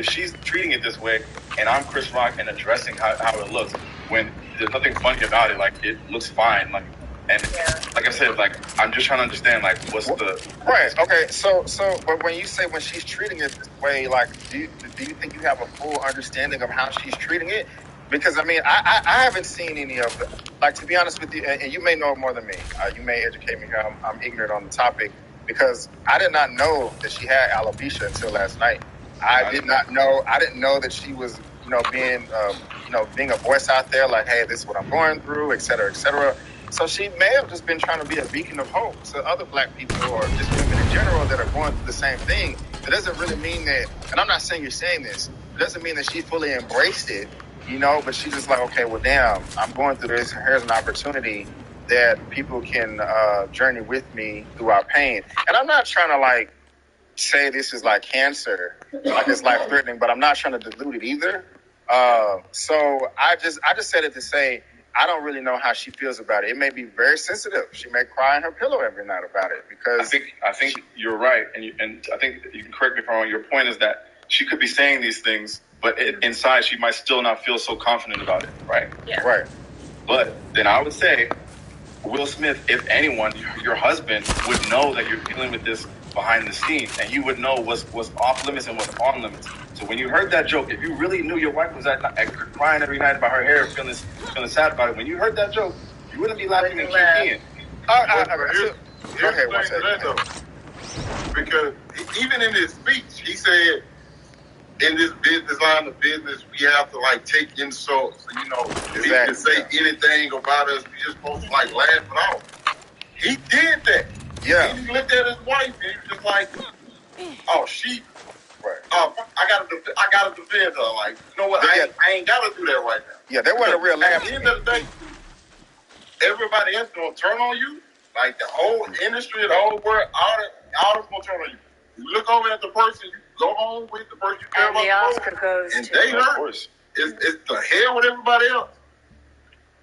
she's treating it this way, and I'm Chris Rock and addressing how it looks, when there's nothing funny about it, like, it looks fine. Like, and like I said, like, I'm just trying to understand, like, what's the... Right, okay, so, but when you say when she's treating it this way, like, do you think you have a full understanding of how she's treating it? Because, I mean, I haven't seen any of it. Like, to be honest with you, and you may know more than me. You may educate me here. I'm ignorant on the topic because I did not know that she had alopecia until last night. I didn't know that she was, being a voice out there like, hey, this is what I'm going through, et cetera, et cetera. So she may have just been trying to be a beacon of hope to other black people or just women in general that are going through the same thing. It doesn't really mean that, and I'm not saying you're saying this, it doesn't mean that she fully embraced it, but she's just like, okay, well, damn, I'm going through this. Here's an opportunity that people can journey with me through our pain. And I'm not trying to, like, say this is like cancer, like it's life-threatening, but I'm not trying to dilute it either. So I just said it to say, I don't really know how she feels about it. It may be very sensitive. She may cry in her pillow every night about it because I think you're right, and I think you can correct me if I'm wrong. Your point is that she could be saying these things, but inside she might still not feel so confident about it, right? Yeah. Right. But then I would say, Will Smith, if anyone, your husband would know that you're dealing with this behind the scenes, and you would know what's off limits and what's on limits. So when you heard that joke, if you really knew your wife was crying every night about her hair, feeling sad about it, when you heard that joke, you wouldn't be laughing and kicking. Here's the thing to that, though. Because even in his speech, he said, in this business line of business, we have to, like, take insults. Exactly. He can say anything about us. We just supposed to, like, laugh it off. He did that. Yeah. He looked at his wife and he was just like, oh, she... Right. I gotta defend her. Like, you know what? I ain't gotta do that right now. Yeah, they weren't a real laugh. At the end of the day, everybody else gonna turn on you. Like, the whole industry, the whole world, all them gonna turn on you. You look over at the person, you go home with the person you care about. And the Oscar goes and to... they hurt. It's the hell with everybody else.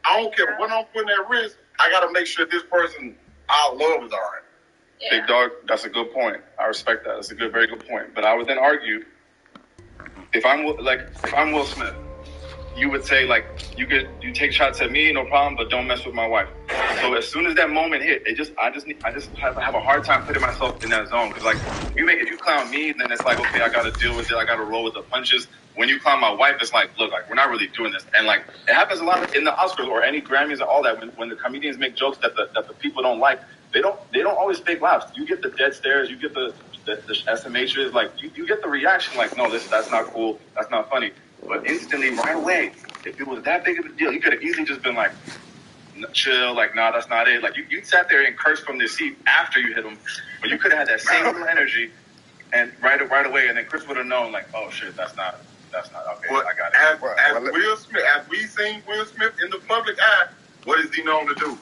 I don't care what I'm putting at risk. I gotta make sure this person our love is all right. Yeah. Big dog, that's a good point. I respect that. That's a very good point. But I would then argue, if I'm Will Smith, you would say like you take shots at me, no problem, but don't mess with my wife. So as soon as that moment hit, I just have a hard time putting myself in that zone because like if you clown me, then it's like okay, I got to deal with it. I got to roll with the punches. When you clown my wife, it's like look, like we're not really doing this, and like it happens a lot in the Oscars or any Grammys and all that. When the comedians make jokes that the people don't like, they don't always fake laughs. You get the dead stares, you get the SMHs, like you get the reaction like no, that's not cool, that's not funny. But instantly, right away, if it was that big of a deal, you could have easily just been like, chill, like, nah, that's not it. Like, you sat there and cursed from the seat after you hit him, but you could have had that same little energy and right away, and then Chris would have known, like, oh, shit, that's not, okay, but I got it. As Will Smith, as we seen Will Smith in the public eye, what is he known to do?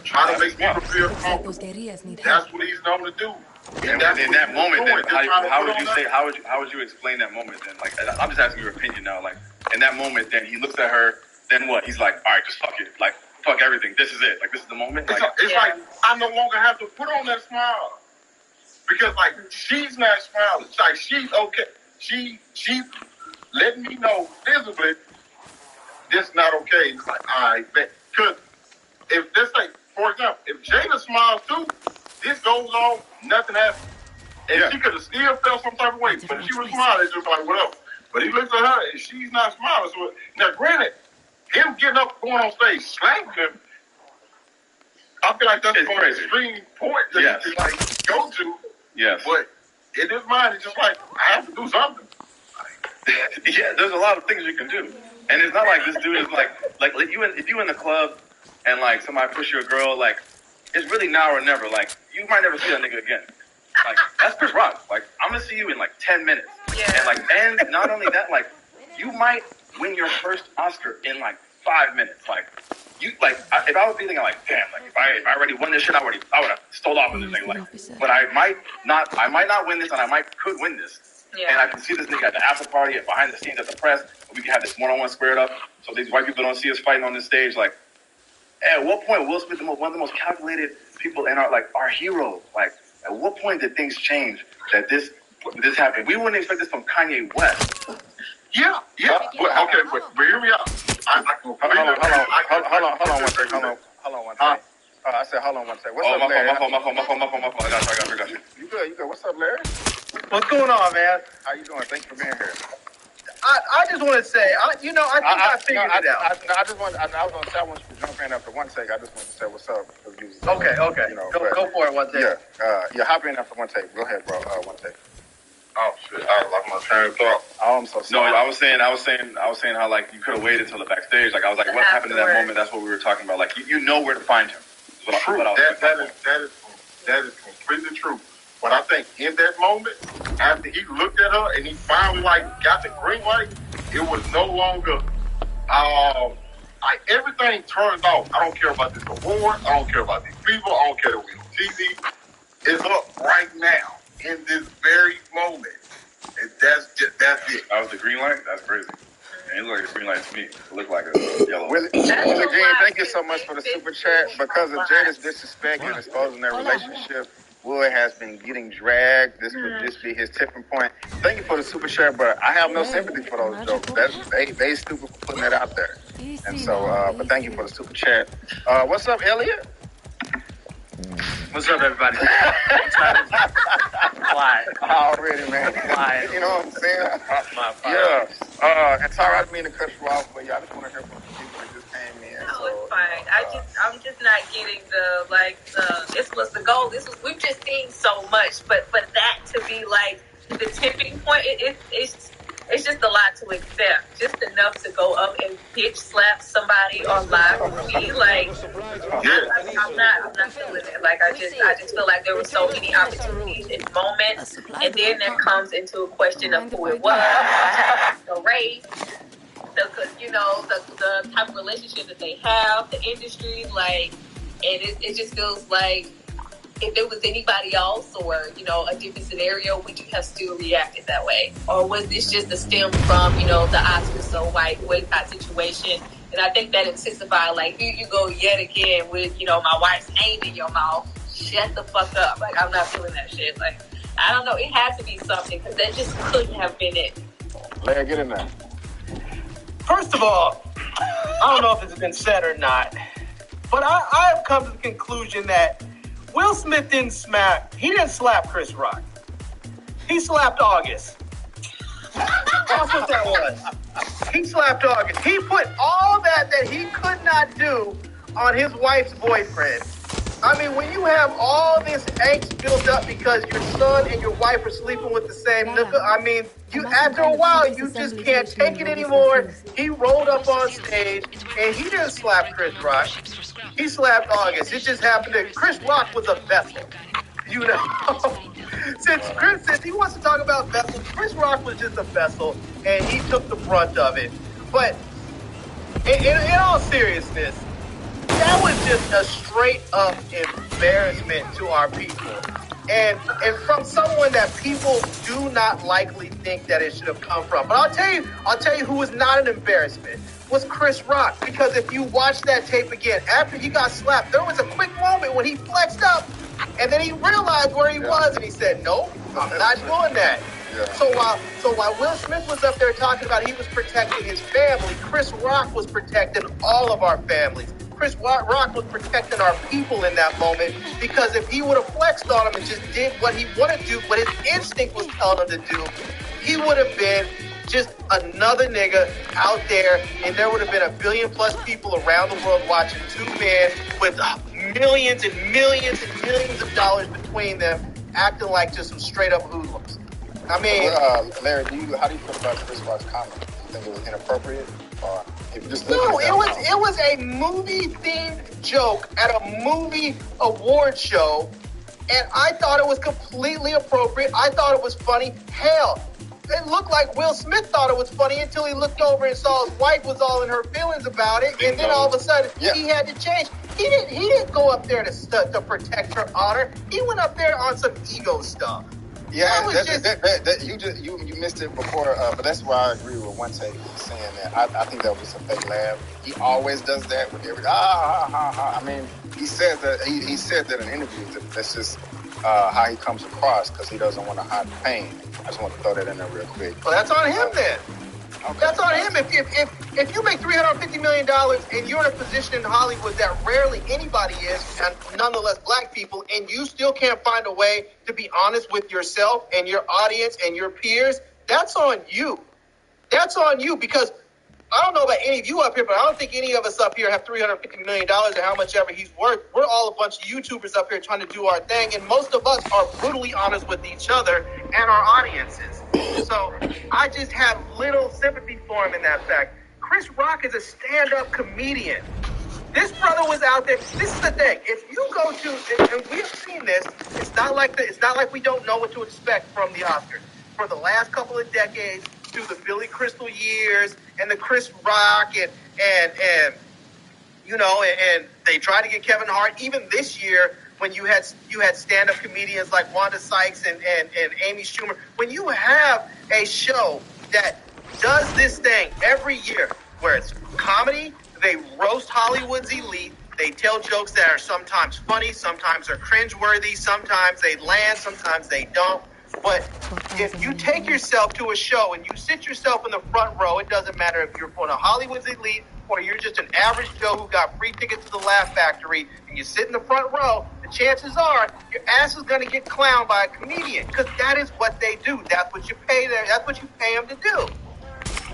Try to make people feel comfortable. That's what he's known to do. And in that moment, then, how would you explain that moment then? Like, I'm just asking your opinion now. Like, in that moment, then he looks at her, then what? He's like, all right, just fuck it. Like, fuck everything. This is it. Like, this is the moment. Like, it's like, I no longer have to put on that smile. Because, like, she's not smiling. It's like, she's okay. She's letting me know visibly this is not okay. It's like, all right, because if, let's say, for example, if Jada smiles too, this goes on, nothing happens. And she could have still felt some type of way, but she was smiling, it's just like, whatever. But he looks at her, and she's not smiling. So, now, granted, him getting up, going on stage, slapping him, I feel like that's an extreme point that he can, like, go to. Yes. But in his mind, it's just like, I have to do something. Yeah, there's a lot of things you can do. And it's not like this dude is like if you in the club and, like, somebody push your girl, like, it's really now or never. Like, you might never see that nigga again. Like, that's Chris Rock. Like, I'm gonna see you in, like, 10 minutes. Yeah. And not only that, like, you might win your first Oscar in, like, 5 minutes. Like, you, like, if I was thinking, like, damn, like, if I already won this shit, I would have stole off with this thing. Like, but I might not win this, and I could win this. Yeah. And I can see this nigga at the after party, and behind the scenes at the press. We can have this one-on-one squared up, so these white people don't see us fighting on this stage. Like, at what point Will Smith, one of the most calculated people in our hero, like, at what point did things change that this happened? We wouldn't expect this from Kanye West. Yeah. Okay, but hear me out. Hold on one second. I said, hold on one second. What's up, Larry? My fault. I got you. You good? What's up, Larry? What's going on, man? How you doing? Thanks for being here. I just want to say, I figured it out. I was going to say, I want you to jump in after one take. I just want to say what's up. Okay. You know, go for it, one take. Yeah, hop in after one take. Go ahead, bro. One take. Oh shit! I lost my train of thought. Oh, I'm so sorry. No, I was saying how, like, you could have waited until the backstage. Like, I was like, what happened in that moment? That's what we were talking about. Like, you know where to find him. True. That is completely true. But I think in that moment, after he looked at her and he finally, like, got the green light, it was no longer, everything turned off. I don't care about this award. I don't care about these people. I don't care that we're on TV. It's up right now in this very moment. And that's it. That was the green light? That's crazy. And it looked like a green light to me. It looked like a yellow. Willie Green, thank you so much for the super chat. Because of Jada's disrespect and exposing their relationship, Wood has been getting dragged. This would just be his tipping point. Thank you for the super chat, but I have no sympathy for those jokes. They stupid for putting that out there. And so, but thank you for the super chat. What's up, Elliot? What's up, everybody? Quiet. Already, man. Quiet. You know what I'm saying? Yeah. It's all right for me to cut you off, but I just want to hear from the people that just came in. No, it's fine. I'm just not getting this was the goal. We've just seen so much, but for that to be like the tipping point, it's just a lot to accept. Just enough to go up and bitch slap somebody on live TV. Like, I'm not feeling it. Like, I just feel like there were so many opportunities and moments, and then there comes into a question of who it was, the race, the type of relationship that they have, the industry, like, and it just feels like if it was anybody else or, a different scenario, would you have still reacted that way? Or was this just a stem from, the Oscars so white boycott situation And I think that intensified, like, here you go yet again with, you know, my wife's name in your mouth. Shut the fuck up. Like, I'm not feeling that shit. Like, I don't know. It had to be something, because that just couldn't have been it. Larry, get in there. First of all, I don't know if it's been said or not, but I have come to the conclusion that Will Smith didn't slap Chris Rock. He slapped August. That's what that was. He slapped August. He put all that he could not do on his wife's boyfriend. I mean, when you have all this angst built up because your son and your wife are sleeping with the same nigga, I mean, you after a while, you just can't take it anymore. He rolled up on stage, and he didn't slap Chris Rock. He slapped August. It just happened that Chris Rock was a vessel. You know? Since he wants to talk about vessels, Chris Rock was just a vessel, and he took the brunt of it. But in all seriousness, that was just a straight up embarrassment to our people. And from someone that people do not likely think that it should have come from. But I'll tell you who was not an embarrassment was Chris Rock. Because if you watch that tape again, after he got slapped, there was a quick moment when he flexed up and then he realized where he was and he said, nope, I'm not doing that. Yeah. So while Will Smith was up there talking about he was protecting his family, Chris Rock was protecting all of our families. Chris Rock was protecting our people in that moment, because if he would have flexed on him and just did what he wanted to do, what his instinct was telling him to do, he would have been just another nigga out there, and there would have been 1 billion plus people around the world watching two men with millions and millions and millions of dollars between them acting like just some straight up hoodlums. I mean, Larry, how do you feel about Chris Rock's comment? Do you think it was inappropriate? Or if you just no, it was a movie-themed joke at a movie award show, and I thought it was completely appropriate. I thought it was funny. Hell, it looked like Will Smith thought it was funny until he looked over and saw his wife was all in her feelings about it, and then all of a sudden he had to change. He didn't go up there to protect her honor. He went up there on some ego stuff. Yeah, you missed it before, but that's why I agree with One Take saying that. I think that was a fake laugh. He always does that with every I mean, he said that in interviews. That's just how he comes across, because he doesn't want to hide pain. I just want to throw that in there real quick. Well, that's on him then. Okay. That's on him. If you make $350 million and you're in a position in Hollywood that rarely anybody is, and nonetheless black people, and you still can't find a way to be honest with yourself and your audience and your peers, that's on you. That's on you, because I don't know about any of you up here, but I don't think any of us up here have $350 million or how much ever he's worth. We're all a bunch of YouTubers up here trying to do our thing, and most of us are brutally honest with each other and our audiences. So I just have little sympathy for him in that fact. Chris Rock is a stand-up comedian. This brother was out there. This is the thing. If you go to, and we've seen this, it's not like we don't know what to expect from the Oscars. For the last couple of decades, through the Billy Crystal years and the Chris Rock and you know, and they tried to get Kevin Hart. Even this year, when you had stand-up comedians like Wanda Sykes and Amy Schumer, when you have a show that does this thing every year, where it's comedy, they roast Hollywood's elite, they tell jokes that are sometimes funny, sometimes they're cringeworthy, sometimes they land, sometimes they don't. But if you take yourself to a show and you sit yourself in the front row, it doesn't matter if you're from a Hollywood's elite or you're just an average Joe who got free tickets to the Laugh Factory, and you sit in the front row, the chances are your ass is going to get clowned by a comedian, because that is what they do. That's what you pay them. That's what you pay them to do.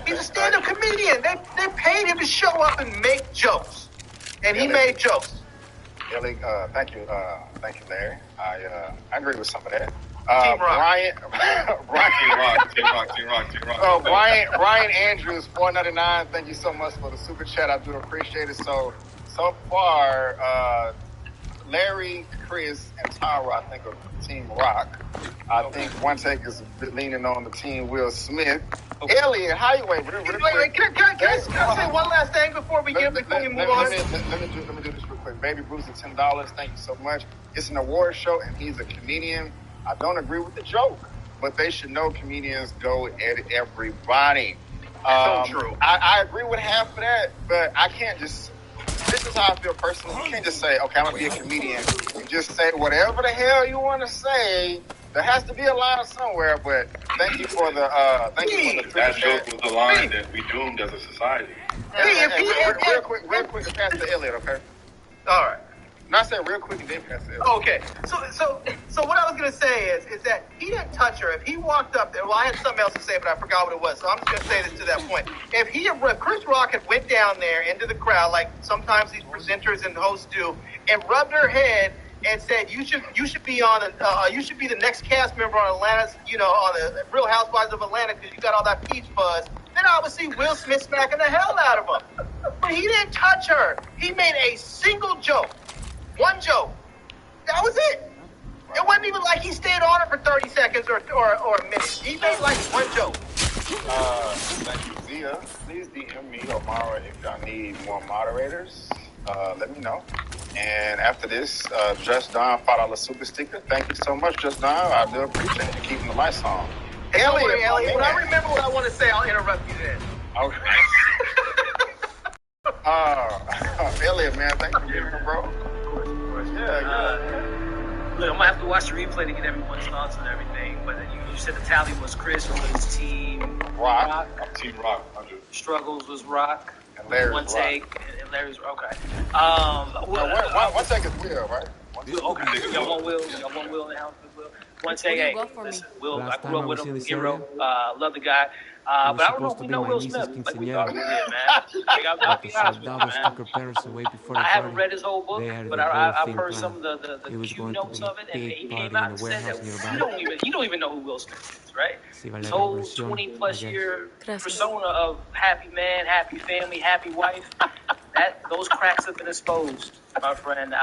He's a stand-up comedian. They paid him to show up and make jokes, and he made jokes. Ellie, thank you, Larry. I agree with some of that. Team Rock. Brian Andrews, $4.99. Thank you so much for the super chat. I do appreciate it. So far, Larry, Chris, and Tara, I think, are Team Rock. I think One Take is leaning on the Team Will Smith. Okay. Elliot, how you wait? Can I say one last thing before we move on? Let me do this real quick. Baby Bruce at $10. Thank you so much. It's an award show, and he's a comedian. I don't agree with the joke, but they should know comedians go at everybody. So true. I agree with half of that, but I can't just. This is how I feel personally. You can't just say, "Okay, I'm gonna be a comedian," and just say whatever the hell you want to say. There has to be a line somewhere. But thank you for the that joke was the line that we doomed as a society. Real quick, and pass to Elliot, okay? All right. Not say real quick and then pass to Elliot. Okay. So what I was gonna say is that he didn't touch her. If he walked up there, well, I had something else to say, but I forgot what it was. So I'm just gonna say this to that point. If Chris Rock had went down there into the crowd, like sometimes these presenters and hosts do, and rubbed her head and said, you should be you should be the next cast member on Atlanta's, on the Real Housewives of Atlanta because you got all that peach fuzz, then I would see Will Smith smacking the hell out of him. But he didn't touch her. He made a single joke. One joke. That was it. It wasn't even like he stayed on it for 30 seconds or a minute. He made like one joke. Thank you, Zia. Please DM me or Mara if y'all need more moderators. Let me know. And after this, Just Don $5 super sticker. Thank you so much, Just Don. I do appreciate you keeping the lights on. Elliot, when I remember what I want to say, I'll interrupt you then. Okay. Elliot, man, thank you for being here, bro. Look, I'm gonna have to watch the replay to get everyone's thoughts on everything. But you said the tally was Chris was Team Rock. I'm Team Rock. Struggles was Rock. And Larry's one Rock. take. And Larry's okay. One take is Will, right? Okay. You got one Will in the house. One take. Hey, listen, Will. I grew up with him. Hero. Love the guy. But I don't know if we know Will Smith like we thought we did, man. I'll be honest with you, man. I haven't read his whole book, but I've heard some of the few notes of it, and he came out and said that you don't even know who Will Smith is, right? His whole 20-plus year persona of happy man, happy family, happy wife, those cracks have been exposed, my friend.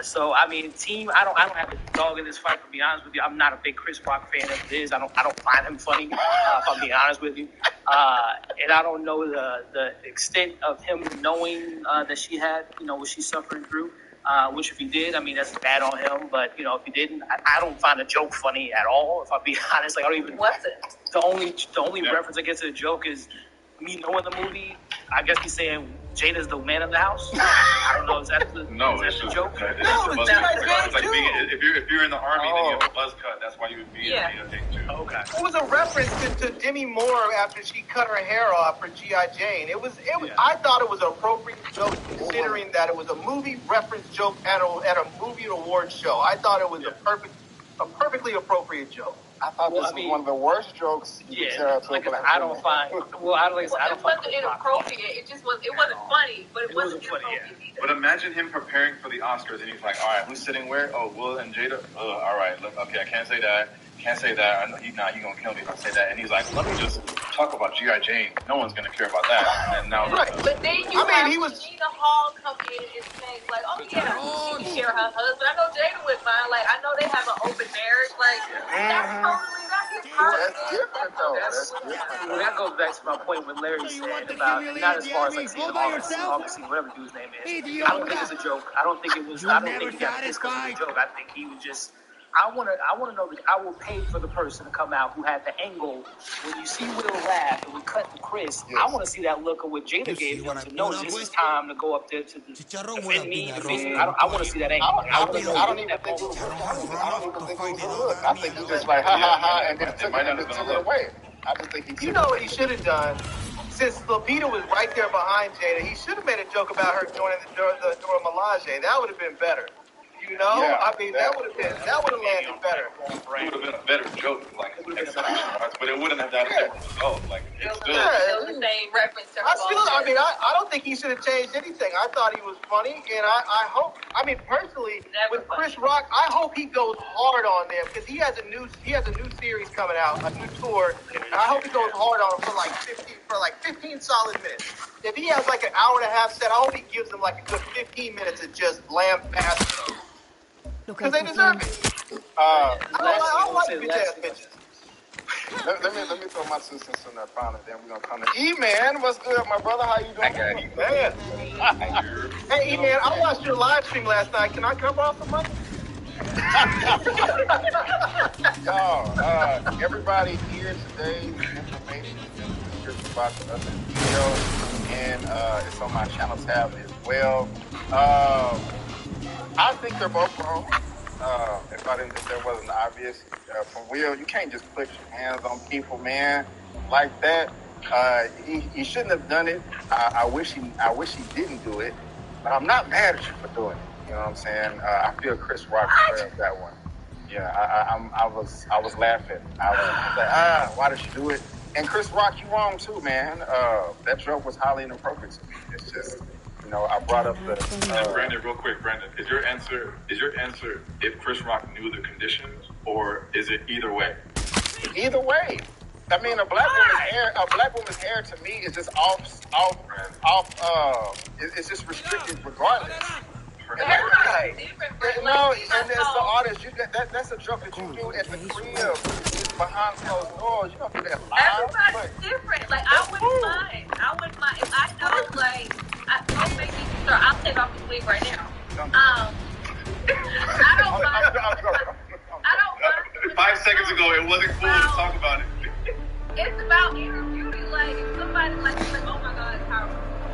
So I mean, team, I don't have a dog in this fight. To be honest with you, I'm not a big Chris Rock fan. If it is, I don't find him funny. If I'm being honest with you. And I don't know the extent of him knowing that she had, what she's suffering through. Which if he did, I mean, that's bad on him. But, if he didn't, I don't find the joke funny at all. If I'm being honest, like I don't even. What's it? The only reference I get to the joke is me knowing the movie. I guess he's saying Jada's the man of the house. I don't know. Is that the joke? It's like if you're in the army, then you have a buzz cut. That's why you would be in the thing too. Okay. It was a reference to Demi Moore after she cut her hair off for G.I. Jane. It was. I thought it was an appropriate joke considering that it was a movie reference joke at a movie awards show. I thought it was a perfectly appropriate joke. I thought this was one of the worst jokes you could tell to a black I don't find. Well, I don't it wasn't inappropriate. It just was. It wasn't funny, but it wasn't inappropriate either. But imagine him preparing for the Oscars, and he's like, "All right, who's sitting where? Oh, Will and Jada. All right, look, okay, I can't say that. Can't say that. I know he's gonna kill me if I say that." And he's like, "Let me just talk about G.I. Jane. No one's gonna care about that." And now, right. But then he was Gina Hall come in and say, like, "Oh yeah, she can share her husband. I know Jada with mine. Like, I know they have an open marriage. Like, that's different though. Well, that goes back to my point when Larry said about not as far as like seeing obviously whatever dude's name is. I don't think it's a joke. I don't think it was. I don't think he got this because of a joke. I think he was just. I want to know that I will pay for the person to come out who had the angle. When you see Will laugh and we cut to Chris, I want to see that look of what Jada gave him to know this is time to go up there to defend me. I want to see that angle. I don't even think it was a look. I think he just like ha ha ha and then took it away. I just think he. You know what he should have done? Since Lupita was right there behind Jada, he should have made a joke about her joining the Dora Milaje. That would have been better. I mean, that would have landed better. It would have been a better joke, like but it wouldn't have had a different result. Like it's still the same reference to I don't think he should have changed anything. I thought he was funny, and I hope. I mean, personally, with Chris Rock, I hope he goes hard on them because he has a new series coming out, a new tour. And I hope he goes hard on them for like 15 solid minutes. If he has like an hour and a half set, I hope he gives them like a good 15 minutes of just lambasting them. Because they deserve it. I don't like bitches. Let me throw my 2 cents on that final, then we're gonna come to E-Man. What's good, my brother? How you doing? I got you. Man. Hey, E-Man, I watched your live stream last night. Can I come off some money? Everybody here today, information Oscars about the other video, and it's on my channel tab as well. I think they're both wrong. If that wasn't obvious, from Will, you can't just put your hands on people, man, like that. He shouldn't have done it. I wish he didn't do it. But I'm not mad at you for doing it. You know what I'm saying? I feel Chris Rock deserved that one. Yeah, I was laughing. I was like, why did you do it? And Chris Rock, you wrong too, man. That joke was highly inappropriate to me. It's just, I brought up the. Brandon, real quick, Brandon, is your answer if Chris Rock knew the conditions, or is it either way? Either way. I mean, a black woman's hair to me is just it's just restricted regardless. No, and as the artist, that's a joke that you do at the crib, behind closed doors. You don't do that live. Everybody's different. Like, I wouldn't mind. If I know, like, don't make me sure. I'll take off the wig right now. I don't mind. 5 seconds ago, it wasn't cool to talk about it. It's about inner beauty. Like, if somebody like, oh my God, how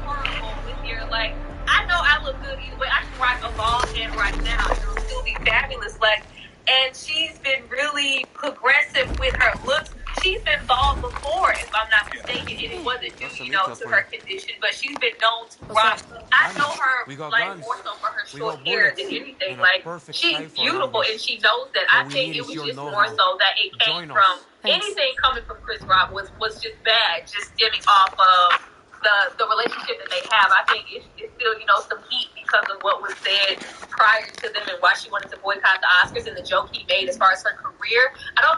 horrible with your, like, I know I look good either way. I can rock a bald head right now. It'll still be fabulous. Like, and she's been really progressive with her looks. She's been bald before, if I'm not mistaken, and it wasn't due, to her condition. But she's been known to rock. I know her like more so for her short hair than anything. Like, she's beautiful, and she knows that. I think it was just more so that it came from anything coming from Chris Rock was just bad, just stemming off of the relationship that they have. I think it's still, some heat because of what was said prior to them and why she wanted to boycott the Oscars and the joke he made as far as her career. I don't